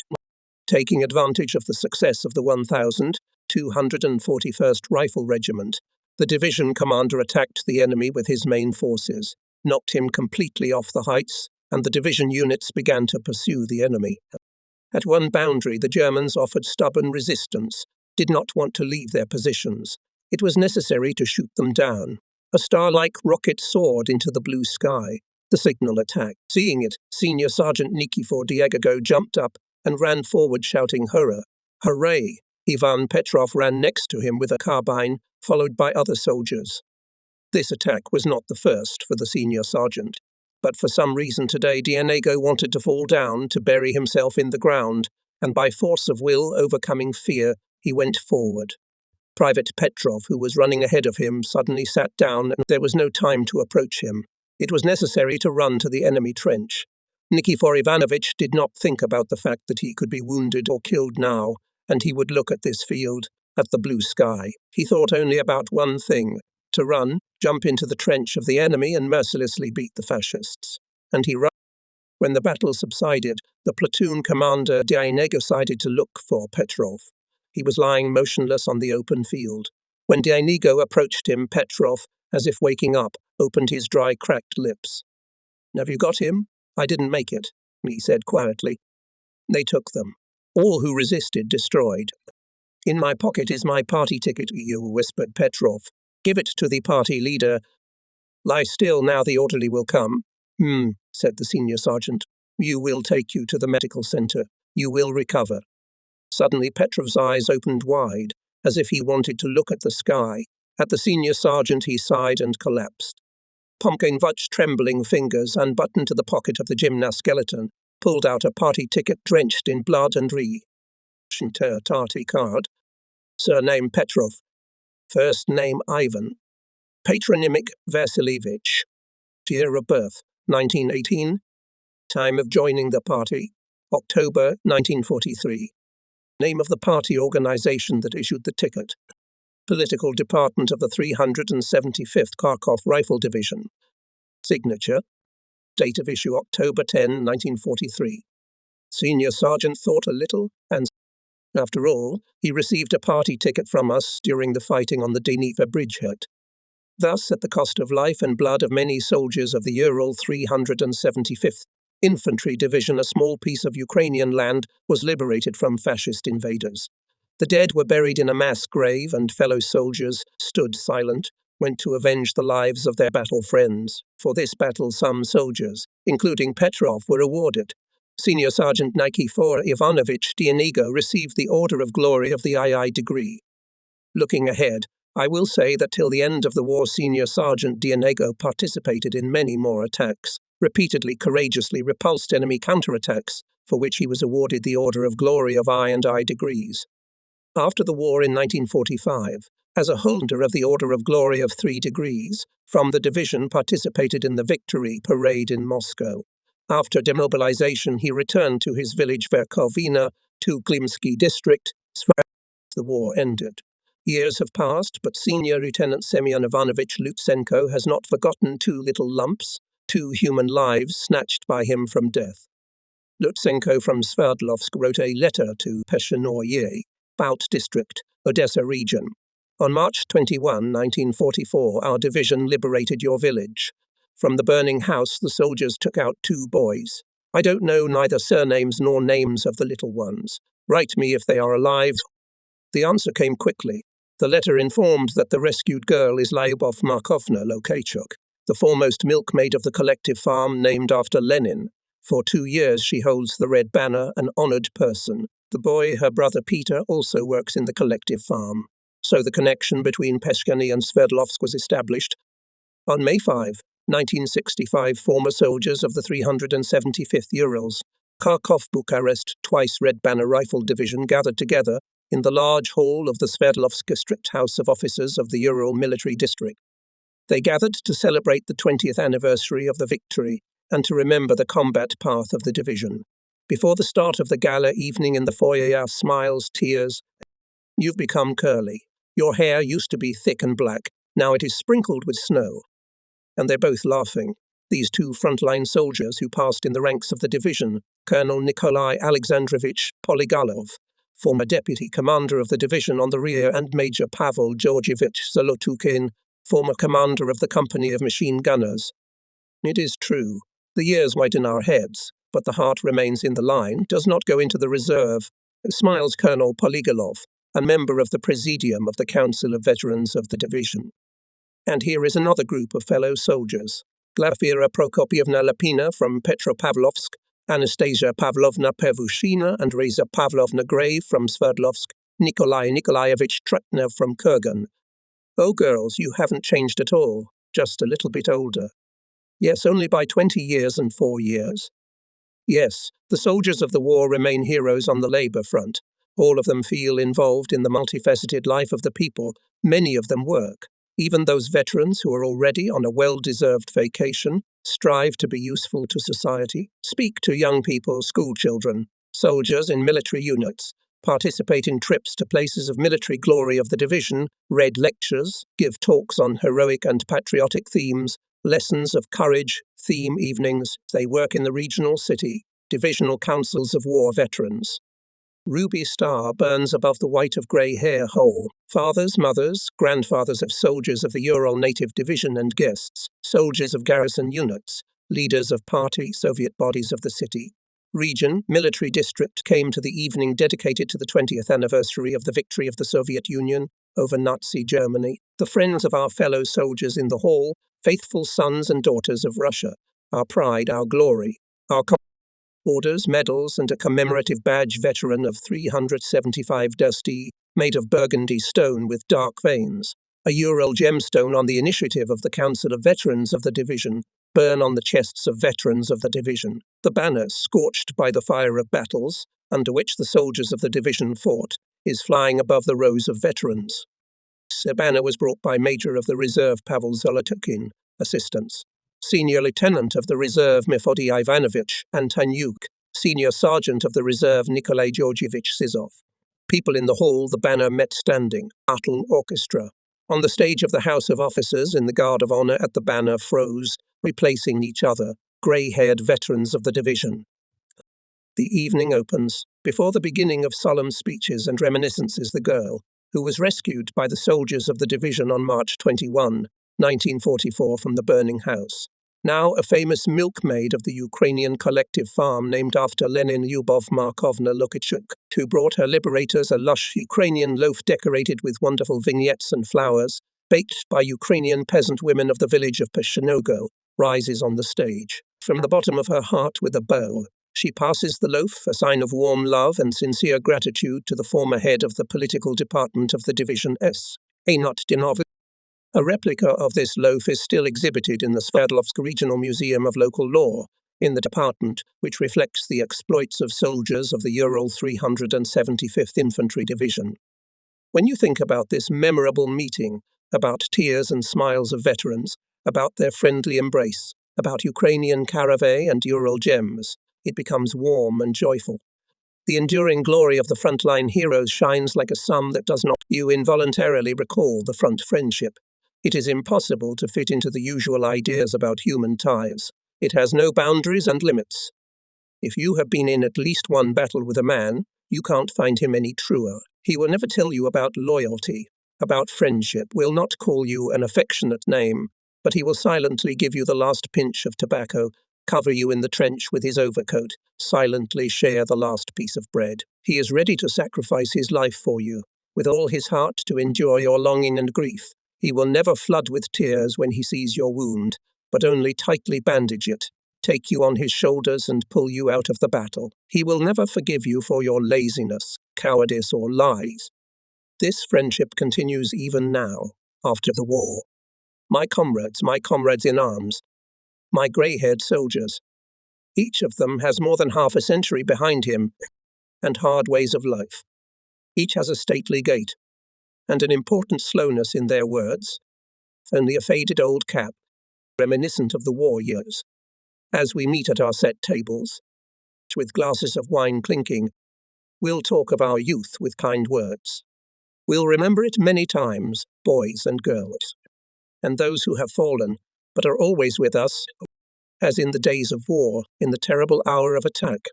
taking advantage of the success of the 1241st Rifle Regiment, the division commander attacked the enemy with his main forces, knocked him completely off the heights, and the division units began to pursue the enemy. At one boundary, the Germans offered stubborn resistance, did not want to leave their positions. It was necessary to shoot them down. A star-like rocket soared into the blue sky. The signal attack. Seeing it, Senior Sergeant Nikifor Diego jumped up and ran forward shouting, "Hurrah! Hooray!" Ivan Petrov ran next to him with a carbine, followed by other soldiers. This attack was not the first for the senior sergeant, but for some reason today Diego wanted to fall down to bury himself in the ground, and by force of will, overcoming fear, he went forward. Private Petrov, who was running ahead of him, suddenly sat down, and there was no time to approach him. It was necessary to run to the enemy trench. Nikifor Ivanovich did not think about the fact that he could be wounded or killed now, and he would look at this field, at the blue sky. He thought only about one thing: to run, jump into the trench of the enemy and mercilessly beat the fascists. And he ran. When the battle subsided, the platoon commander Dianego decided to look for Petrov. He was lying motionless on the open field. When Dianego approached him, Petrov, as if waking up, opened his dry, cracked lips. "Have you got him?" "I didn't make it," he said quietly. "They took them. All who resisted destroyed." "In my pocket is my party ticket," whispered Petrov. "Give it to the party leader. Lie still, now the orderly will come." Said the senior sergeant. "You will take you to the medical center. You will recover." Suddenly Petrov's eyes opened wide, as if he wanted to look at the sky. At the senior sergeant he sighed and collapsed. Pumpkinvut's trembling fingers unbuttoned the pocket of the gymnast skeleton, pulled out a party ticket drenched in blood and tarty card. Surname Petrov. First name Ivan. Patronymic Vasilievich. Year of birth 1918. Time of joining the party October 1943. Name of the party organization that issued the ticket: Political Department of the 375th Kharkov Rifle Division. Signature: Date of issue October 10, 1943. Senior Sergeant thought a little, and after all, he received a party ticket from us during the fighting on the Dnipro bridgehead. Thus, at the cost of life and blood of many soldiers of the Ural 375th Infantry Division, a small piece of Ukrainian land was liberated from fascist invaders. The dead were buried in a mass grave, and fellow soldiers stood silent, went to avenge the lives of their battle friends. For this battle, some soldiers, including Petrov, were awarded. Senior Sergeant Nikifor Ivanovich Dianego received the Order of Glory of the II degree. Looking ahead, I will say that till the end of the war, Senior Sergeant Dianego participated in many more attacks, repeatedly courageously repulsed enemy counterattacks, for which he was awarded the Order of Glory of I and I degrees. After the war in 1945, as a holder of the Order of Glory of 3 degrees, from the division participated in the Victory Parade in Moscow. After demobilization, he returned to his village Verkhovina, to Klimsky district. The war ended. Years have passed, but Senior Lieutenant Semyon Ivanovich Lutsenko has not forgotten 2 little lumps, 2 human lives snatched by him from death. Lutsenko from Sverdlovsk wrote a letter to Peshenoye, Baut district, Odessa region. On March 21, 1944, our division liberated your village. From the burning house, the soldiers took out 2 boys. I don't know neither surnames nor names of the little ones. Write me if they are alive. The answer came quickly. The letter informed that the rescued girl is Lyubov Markovna Lokachuk, the foremost milkmaid of the collective farm named after Lenin. For 2 years she holds the red banner, an honored person. The boy, her brother Peter, also works in the collective farm. So the connection between Peshkani and Sverdlovsk was established. On May 5, 1965, former soldiers of the 375th Urals, Kharkov, Bucharest, twice Red Banner Rifle Division gathered together in the large hall of the Sverdlovsk District House of Officers of the Ural Military District. They gathered to celebrate the 20th anniversary of the victory and to remember the combat path of the division. Before the start of the gala evening in the foyer, smiles, tears. You've become curly. Your hair used to be thick and black. Now it is sprinkled with snow. And they're both laughing. These 2 frontline soldiers who passed in the ranks of the division, Colonel Nikolai Alexandrovich Polygalov, former deputy commander of the division on the rear, and Major Pavel Georgievich Zolotukin, former commander of the company of machine gunners. It is true, the years whiten our heads, but the heart remains in the line, does not go into the reserve, smiles Colonel Polygalov, a member of the Presidium of the Council of Veterans of the division. And here is another group of fellow soldiers: Glafira Prokopievna Lapina from Petropavlovsk, Anastasia Pavlovna Pevushina and Reza Pavlovna Grave from Sverdlovsk, Nikolai Nikolaevich Tretnev from Kurgan. Oh, girls, you haven't changed at all, just a little bit older. Yes, only by 20 years and 4 years. Yes, the soldiers of the war remain heroes on the labor front. All of them feel involved in the multifaceted life of the people. Many of them work. Even those veterans who are already on a well-deserved vacation Strive to be useful to society. Speak to young people, school children, soldiers in military units. Participate in trips to places of military glory of the division. Read lectures. Give talks on heroic and patriotic themes. Lessons of courage. Theme evenings. They work in the regional city. Divisional councils of war veterans. Ruby star burns above the white of grey hair hole. Fathers, mothers, grandfathers of soldiers of the Ural Native Division and guests, soldiers of garrison units, leaders of party, Soviet bodies of the city. Region, military district came to the evening dedicated to the 20th anniversary of the victory of the Soviet Union over Nazi Germany. The friends of our fellow soldiers in the hall, faithful sons and daughters of Russia, our pride, our glory, our orders, medals, and a commemorative badge veteran of 375 dusty, made of burgundy stone with dark veins, a Ural gemstone on the initiative of the Council of Veterans of the Division, burn on the chests of veterans of the Division. The banner, scorched by the fire of battles, under which the soldiers of the Division fought, is flying above the rows of veterans. The banner was brought by Major of the Reserve Pavel Zolotukin, assistants. Senior Lieutenant of the Reserve Mefody Ivanovich Antonyuk, Senior Sergeant of the Reserve Nikolai Georgievich Sizov. People in the hall, the banner met standing. Battle orchestra. On the stage of the House of Officers, in the Guard of Honor at the banner froze, replacing each other, grey-haired veterans of the division. The evening opens. Before the beginning of solemn speeches and reminiscences, the girl, who was rescued by the soldiers of the division on March 21, 1944 from the burning house, now a famous milkmaid of the Ukrainian collective farm named after Lenin Lyubov Markovna Lukichuk, who brought her liberators a lush Ukrainian loaf decorated with wonderful vignettes and flowers, baked by Ukrainian peasant women of the village of Peshenogo, rises on the stage. From the bottom of her heart with a bow, she passes the loaf, a sign of warm love and sincere gratitude to the former head of the political department of the Division S. Anot Dinov. A replica of this loaf is still exhibited in the Sverdlovsk Regional Museum of Local Law, in the department, which reflects the exploits of soldiers of the Ural 375th Infantry Division. When you think about this memorable meeting, about tears and smiles of veterans, about their friendly embrace, about Ukrainian caravan and Ural gems, it becomes warm and joyful. The enduring glory of the frontline heroes shines like a sun that does not. You involuntarily recall the front friendship. It is impossible to fit into the usual ideas about human ties. It has no boundaries and limits. If you have been in at least one battle with a man, you can't find him any truer. He will never tell you about loyalty, about friendship, will not call you an affectionate name, but he will silently give you the last pinch of tobacco, cover you in the trench with his overcoat, silently share the last piece of bread. He is ready to sacrifice his life for you, with all his heart to endure your longing and grief. He will never flood with tears when he sees your wound, but only tightly bandage it, take you on his shoulders and pull you out of the battle. He will never forgive you for your laziness, cowardice, or lies. This friendship continues even now, after the war. My comrades in arms, my grey-haired soldiers. Each of them has more than half a century behind him, and hard ways of life. Each has a stately gait, and an important slowness in their words, only a faded old cap, reminiscent of the war years. As we meet at our set tables, with glasses of wine clinking, we'll talk of our youth with kind words. We'll remember it many times, boys and girls, and those who have fallen, but are always with us, as in the days of war, in the terrible hour of attack,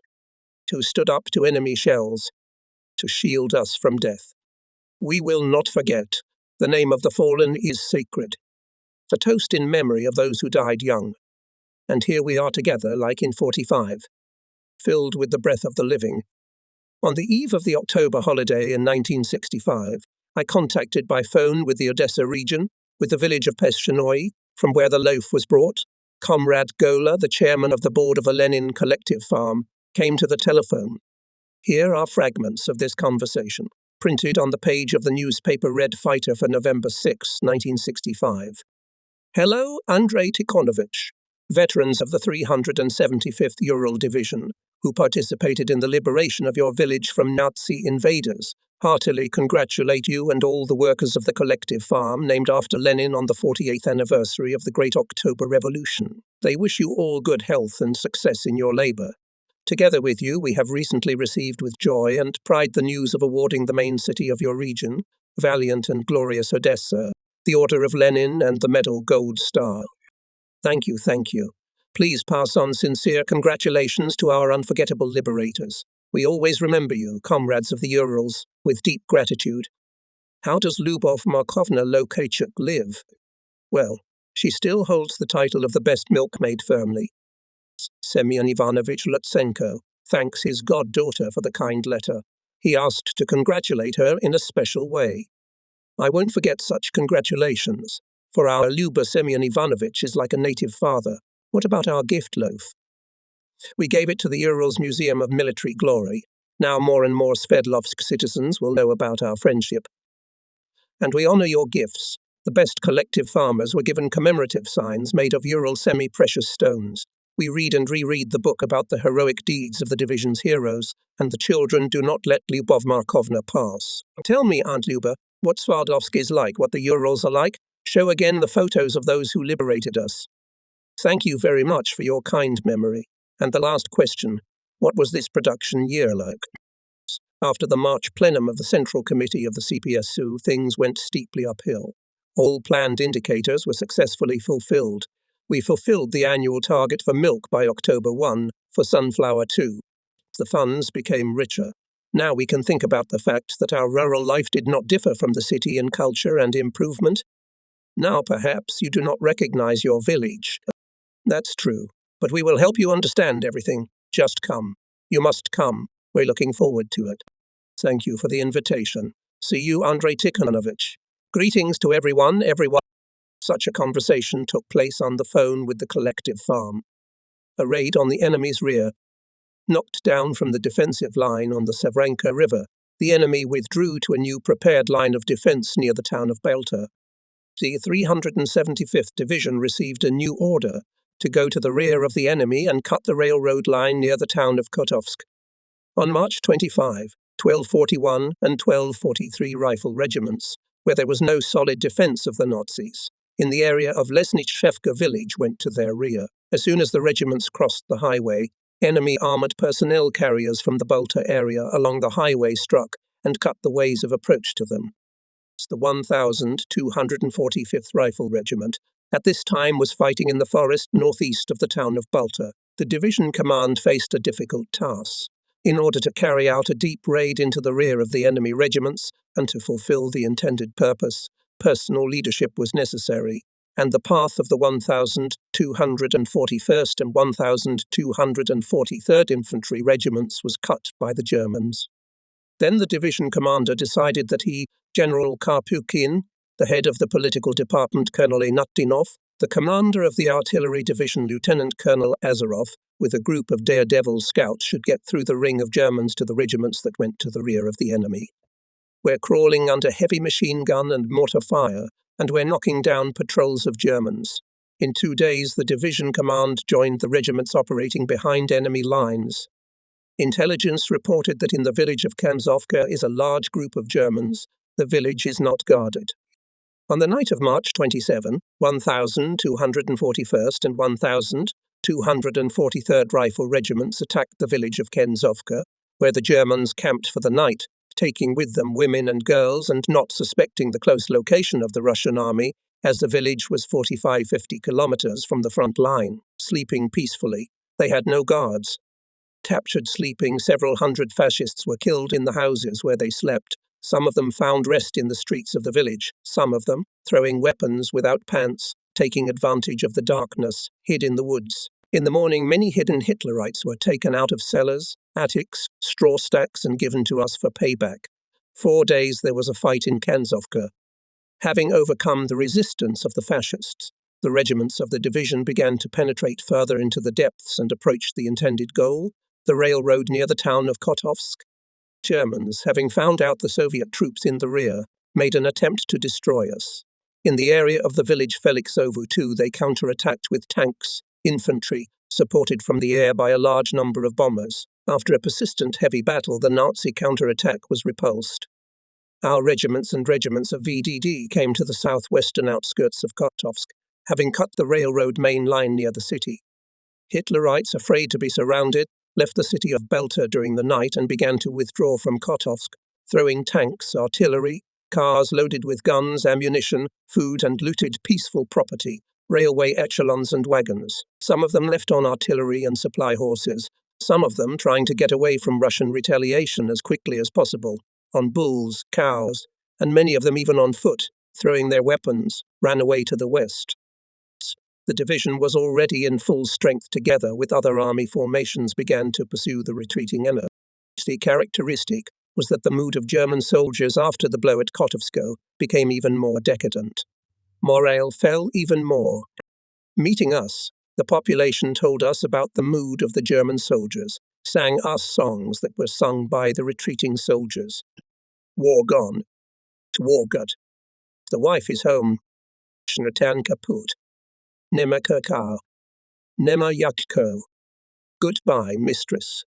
who stood up to enemy shells, to shield us from death. We will not forget. The name of the fallen is sacred. It's a toast in memory of those who died young. And here we are together, like in 45, filled with the breath of the living. On the eve of the October holiday in 1965, I contacted by phone with the Odessa region, with the village of Peshchenoi, from where the loaf was brought. Comrade Gola, the chairman of the board of a Lenin collective farm, came to the telephone. Here are fragments of this conversation, printed on the page of the newspaper Red Fighter for November 6, 1965. Hello, Andrei Tikhonovich, veterans of the 375th Ural Division, who participated in the liberation of your village from Nazi invaders, heartily congratulate you and all the workers of the collective farm named after Lenin on the 48th anniversary of the Great October Revolution. They wish you all good health and success in your labor. Together with you, we have recently received with joy and pride the news of awarding the main city of your region, valiant and glorious Odessa, the Order of Lenin and the Medal Gold Star. Thank you, thank you. Please pass on sincere congratulations to our unforgettable liberators. We always remember you, comrades of the Urals, with deep gratitude. How does Lyubov Markovna Lokachuk live? Well, she still holds the title of the best milkmaid firmly. Semyon Ivanovich Lutsenko thanks his goddaughter for the kind letter. He asked to congratulate her in a special way. I won't forget such congratulations, for our Lyuba Semyon Ivanovich is like a native father. What about our gift loaf? We gave it to the Urals Museum of Military Glory. Now more and more Sverdlovsk citizens will know about our friendship. And we honor your gifts. The best collective farmers were given commemorative signs made of Ural semi-precious stones. We read and reread the book about the heroic deeds of the division's heroes, and the children do not let Lyubov Markovna pass. Tell me, Aunt Lyuba, what Sverdlovsk is like, what the Urals are like. Show again the photos of those who liberated us. Thank you very much for your kind memory. And the last question, what was this production year like? After the March plenum of the Central Committee of the CPSU, things went steeply uphill. All planned indicators were successfully fulfilled. We fulfilled the annual target for milk by October 1, for sunflower 2. The funds became richer. Now we can think about the fact that our rural life did not differ from the city in culture and improvement. Now perhaps you do not recognize your village. That's true, but we will help you understand everything. Just come. You must come. We're looking forward to it. Thank you for the invitation. See you, Andrei Tikhonovich. Greetings to everyone. Such a conversation took place on the phone with the collective farm. A raid on the enemy's rear. Knocked down from the defensive line on the Sevrenka River, the enemy withdrew to a new prepared line of defense near the town of Belta. The 375th Division received a new order to go to the rear of the enemy and cut the railroad line near the town of Kotovsk. On March 25, 1241 and 1243 rifle regiments, where there was no solid defense of the Nazis, in the area of Lesnichevka village went to their rear. As soon as the regiments crossed the highway, enemy armored personnel carriers from the Balta area along the highway struck and cut the ways of approach to them. The 1245th Rifle Regiment at this time was fighting in the forest northeast of the town of Balta. The division command faced a difficult task. In order to carry out a deep raid into the rear of the enemy regiments and to fulfill the intended purpose, personal leadership was necessary, and the path of the 1241st and 1243rd Infantry Regiments was cut by the Germans. Then the division commander decided that he, General Karpukin, the head of the political department Colonel Enatinov, the commander of the artillery division Lieutenant Colonel Azarov, with a group of daredevil scouts should get through the ring of Germans to the regiments that went to the rear of the enemy. We're crawling under heavy machine gun and mortar fire, and we're knocking down patrols of Germans. In 2 days, the division command joined the regiments operating behind enemy lines. Intelligence reported that in the village of Kamzovka is a large group of Germans. The village is not guarded. On the night of March 27, 1241st and 1243rd Rifle Regiments attacked the village of Kenzovka, where the Germans camped for the night, taking with them women and girls and not suspecting the close location of the Russian army, as the village was 45-50 kilometers from the front line, sleeping peacefully. They had no guards. Captured sleeping, several hundred fascists were killed in the houses where they slept. Some of them found rest in the streets of the village, some of them, throwing weapons without pants, taking advantage of the darkness, hid in the woods. In the morning, many hidden Hitlerites were taken out of cellars, attics, straw stacks, and given to us for payback. 4 days there was a fight in Kanzovka. Having overcome the resistance of the fascists, the regiments of the division began to penetrate further into the depths and approach the intended goal, the railroad near the town of Kotovsk. Germans, having found out the Soviet troops in the rear, made an attempt to destroy us. In the area of the village Felixovo II, they counterattacked with tanks, infantry, supported from the air by a large number of bombers. After a persistent heavy battle, the Nazi counterattack was repulsed. Our regiments and regiments of VDD came to the southwestern outskirts of Kotovsk. having cut the railroad main line near the city. Hitlerites, afraid to be surrounded, left the city of Belta during the night and began to withdraw from Kotovsk, throwing tanks, artillery, cars loaded with guns, ammunition, food, and looted peaceful property, railway echelons and wagons. Some of them left on artillery and supply horses, some of them trying to get away from Russian retaliation as quickly as possible, on bulls, cows, and many of them even on foot, throwing their weapons, ran away to the west. The division was already in full strength together with other army formations began to pursue the retreating enemy. The characteristic was that the mood of German soldiers after the blow at Kotovsko became even more decadent. Morale fell even more. Meeting us, the population told us about the mood of the German soldiers, sang us songs that were sung by the retreating soldiers. War gone. War gut. The wife is home. Return kaput. Nimmer Kirkar. Nimmer Yakko. Goodbye, mistress.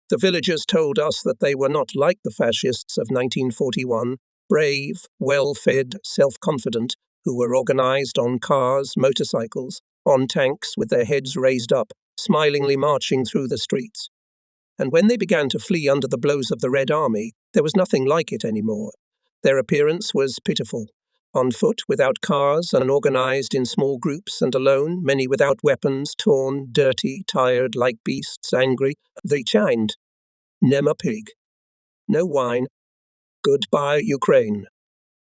The villagers told us that they were not like the fascists of 1941, brave, well-fed, self-confident, who were organized on cars, motorcycles, on tanks with their heads raised up, smilingly marching through the streets. And when they began to flee under the blows of the Red Army, there was nothing like it anymore. Their appearance was pitiful. On foot, without cars, unorganized in small groups and alone, many without weapons, torn, dirty, tired, like beasts, angry, they chimed. Nema pig. No wine. Goodbye, Ukraine.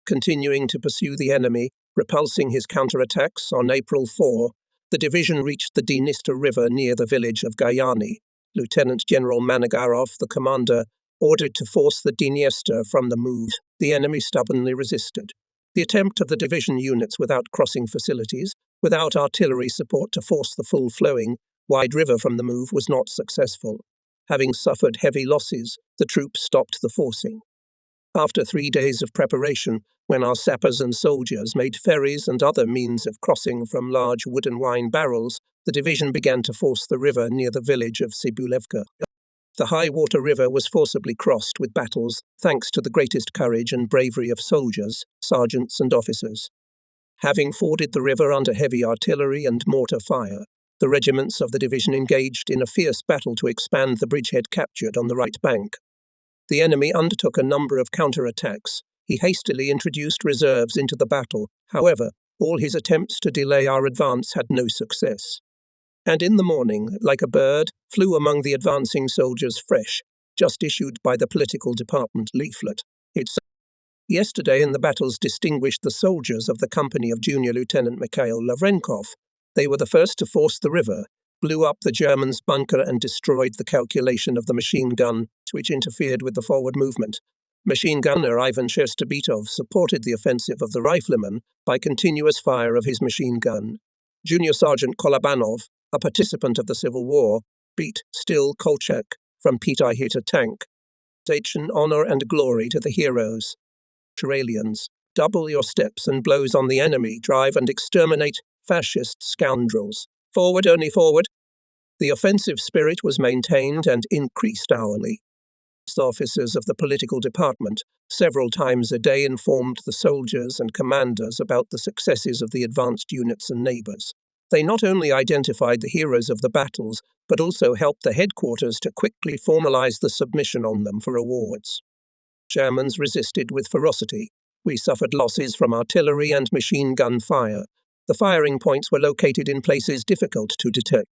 Continuing to pursue the enemy, repulsing his counterattacks, on April 4, the division reached the Dniester River near the village of Gayani. Lieutenant General Managarov, the commander, ordered to force the Dniester from the move. The enemy stubbornly resisted. The attempt of the division units without crossing facilities, without artillery support to force the full flowing, wide river from the move was not successful. Having suffered heavy losses, the troops stopped the forcing. After 3 days of preparation, when our sappers and soldiers made ferries and other means of crossing from large wooden wine barrels, the division began to force the river near the village of Sibulevka. The high-water river was forcibly crossed with battles, thanks to the greatest courage and bravery of soldiers, sergeants and officers. Having forded the river under heavy artillery and mortar fire, the regiments of the division engaged in a fierce battle to expand the bridgehead captured on the right bank. The enemy undertook a number of counterattacks. He hastily introduced reserves into the battle. However, all his attempts to delay our advance had no success. And in the morning, like a bird, flew among the advancing soldiers fresh, just issued by the political department leaflet. Yesterday in the battles distinguished the soldiers of the company of Junior Lieutenant Mikhail Lavrenkov. They were the first to force the river, blew up the Germans' bunker and destroyed the calculation of the machine gun, which interfered with the forward movement. Machine gunner Ivan Sherstabitov supported the offensive of the riflemen by continuous fire of his machine gun. Junior Sergeant Kolobanov, a participant of the Civil War, beat Still Kolchak from Pete I Hit a Tank. Honor and glory to the heroes. Aliens, double your steps and blows on the enemy, drive and exterminate fascist scoundrels. Forward, only forward. The offensive spirit was maintained and increased hourly. Officers of the political department several times a day informed the soldiers and commanders about the successes of the advanced units and neighbors. They not only identified the heroes of the battles, but also helped the headquarters to quickly formalize the submission on them for awards. Germans resisted with ferocity. We suffered losses from artillery and machine gun fire. The firing points were located in places difficult to detect.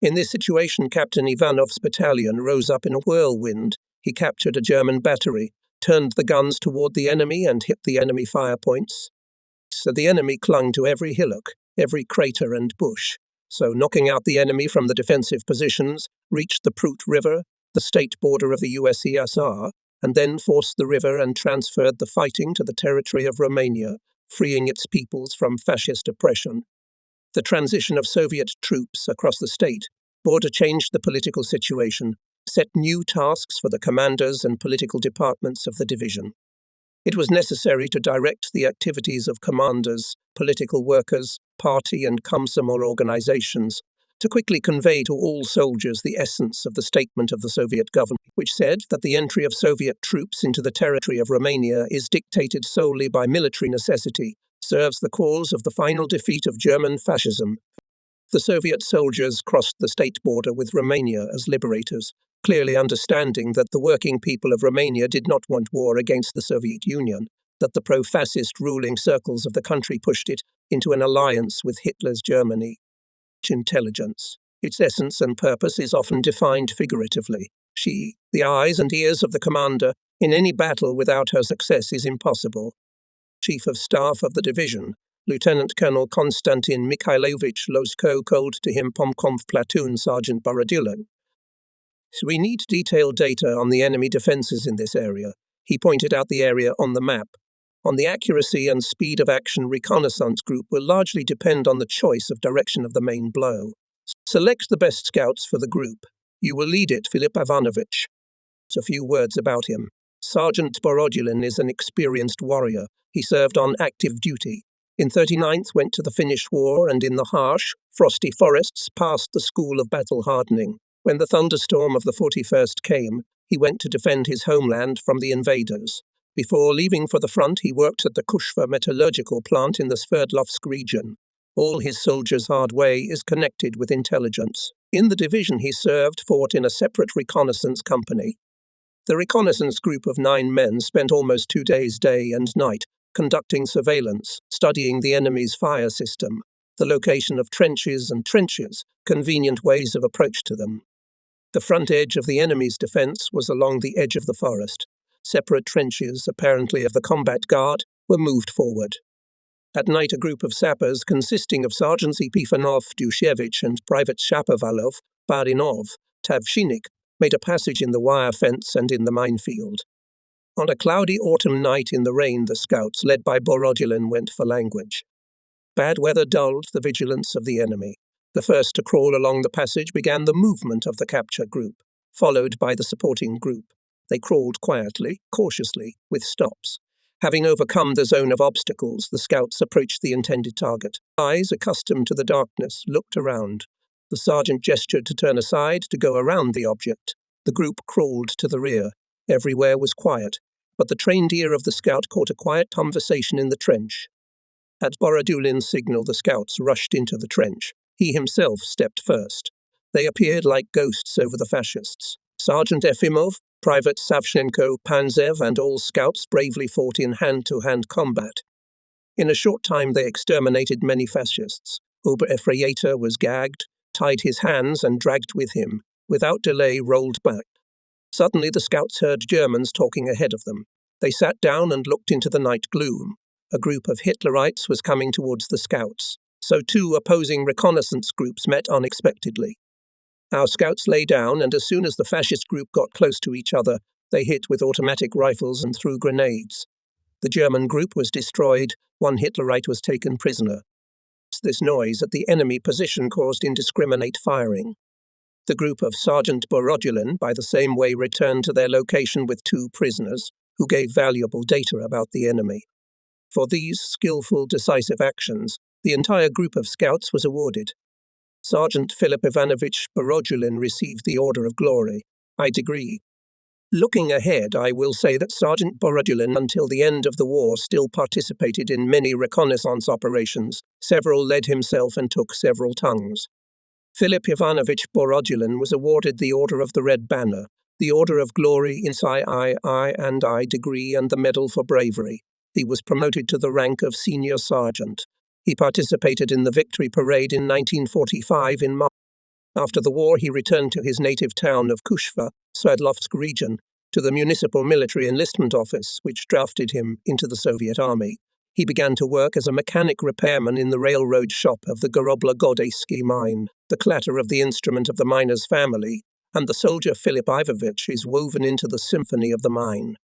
In this situation, Captain Ivanov's battalion rose up in a whirlwind. He captured a German battery, turned the guns toward the enemy and hit the enemy fire points. So the enemy clung to every hillock, every crater and bush. So knocking out the enemy from the defensive positions, reached the Prut River, the state border of the USSR, and then forced the river and transferred the fighting to the territory of Romania, freeing its peoples from fascist oppression. The transition of Soviet troops across the state border changed the political situation, set new tasks for the commanders and political departments of the division. It was necessary to direct the activities of commanders, political workers, party and Komsomol organizations, to quickly convey to all soldiers the essence of the statement of the Soviet government, which said that the entry of Soviet troops into the territory of Romania is dictated solely by military necessity, serves the cause of the final defeat of German fascism. The Soviet soldiers crossed the state border with Romania as liberators, clearly understanding that the working people of Romania did not want war against the Soviet Union, that the pro-fascist ruling circles of the country pushed it into an alliance with Hitler's Germany. Intelligence. Its essence and purpose is often defined figuratively. She, the eyes and ears of the commander, in any battle without her success is impossible. Chief of Staff of the division, Lieutenant Colonel Konstantin Mikhailovich Losko, called to him Pomkov Platoon Sergeant Borodulin. We need detailed data on the enemy defences in this area. He pointed out the area on the map. On the accuracy and speed of action, reconnaissance group will largely depend on the choice of direction of the main blow. Select the best scouts for the group. You will lead it, Filip Ivanovich. A few words about him. Sergeant Borodulin is an experienced warrior. He served on active duty. In 39th went to the Finnish War and in the harsh, frosty forests passed the school of battle hardening. When the thunderstorm of the 41st came, he went to defend his homeland from the invaders. Before leaving for the front, he worked at the Kushva metallurgical plant in the Sverdlovsk region. All his soldiers' hard way is connected with intelligence. In the division he served, fought in a separate reconnaissance company. The reconnaissance group of 9 men spent almost 2 days, day and night, conducting surveillance, studying the enemy's fire system, the location of trenches and trenches, convenient ways of approach to them. The front edge of the enemy's defence was along the edge of the forest. Separate trenches, apparently of the combat guard, were moved forward. At night, a group of sappers consisting of Sergeants Epifanov, Dushevich, and Private Shapovalov, Barinov, Tavshinik, made a passage in the wire fence and in the minefield. On a cloudy autumn night in the rain, the scouts, led by Borodulin, went for language. Bad weather dulled the vigilance of the enemy. The first to crawl along the passage began the movement of the capture group, followed by the supporting group. They crawled quietly, cautiously, with stops. Having overcome the zone of obstacles, the scouts approached the intended target. Eyes, accustomed to the darkness, looked around. The sergeant gestured to turn aside, to go around the object. The group crawled to the rear. Everywhere was quiet, but the trained ear of the scout caught a quiet conversation in the trench. At Borodulin's signal, the scouts rushed into the trench. He himself stepped first. They appeared like ghosts over the fascists. Sergeant Efimov, Private Savchenko, Panzev, and all scouts bravely fought in hand-to-hand combat. In a short time they exterminated many fascists. Ober-Efreyator was gagged, tied his hands and dragged with him, without delay rolled back. Suddenly the scouts heard Germans talking ahead of them. They sat down and looked into the night gloom. A group of Hitlerites was coming towards the scouts, so 2 opposing reconnaissance groups met unexpectedly. Our scouts lay down, and as soon as the fascist group got close to each other, they hit with automatic rifles and threw grenades. The German group was destroyed. 1 Hitlerite was taken prisoner. This noise at the enemy position caused indiscriminate firing. The group of Sergeant Borodulin, by the same way, returned to their location with 2 prisoners, who gave valuable data about the enemy. For these skillful, decisive actions, the entire group of scouts was awarded. Sergeant Filip Ivanovich Borodulin received the Order of Glory, high degree. Looking ahead, I will say that Sergeant Borodulin, until the end of the war, still participated in many reconnaissance operations. Several led himself and took several tongues. Filip Ivanovich Borodulin was awarded the Order of the Red Banner, the Order of Glory in I degree, and the Medal for Bravery. He was promoted to the rank of Senior Sergeant. He participated in the Victory Parade in 1945 in March. After the war, he returned to his native town of Kushva, Sverdlovsk region, to the Municipal Military Enlistment Office, which drafted him into the Soviet Army. He began to work as a mechanic repairman in the railroad shop of the Goroblogodaysky mine. The clatter of the instrument of the miner's family and the soldier Filip Ivanovich is woven into the symphony of the mine.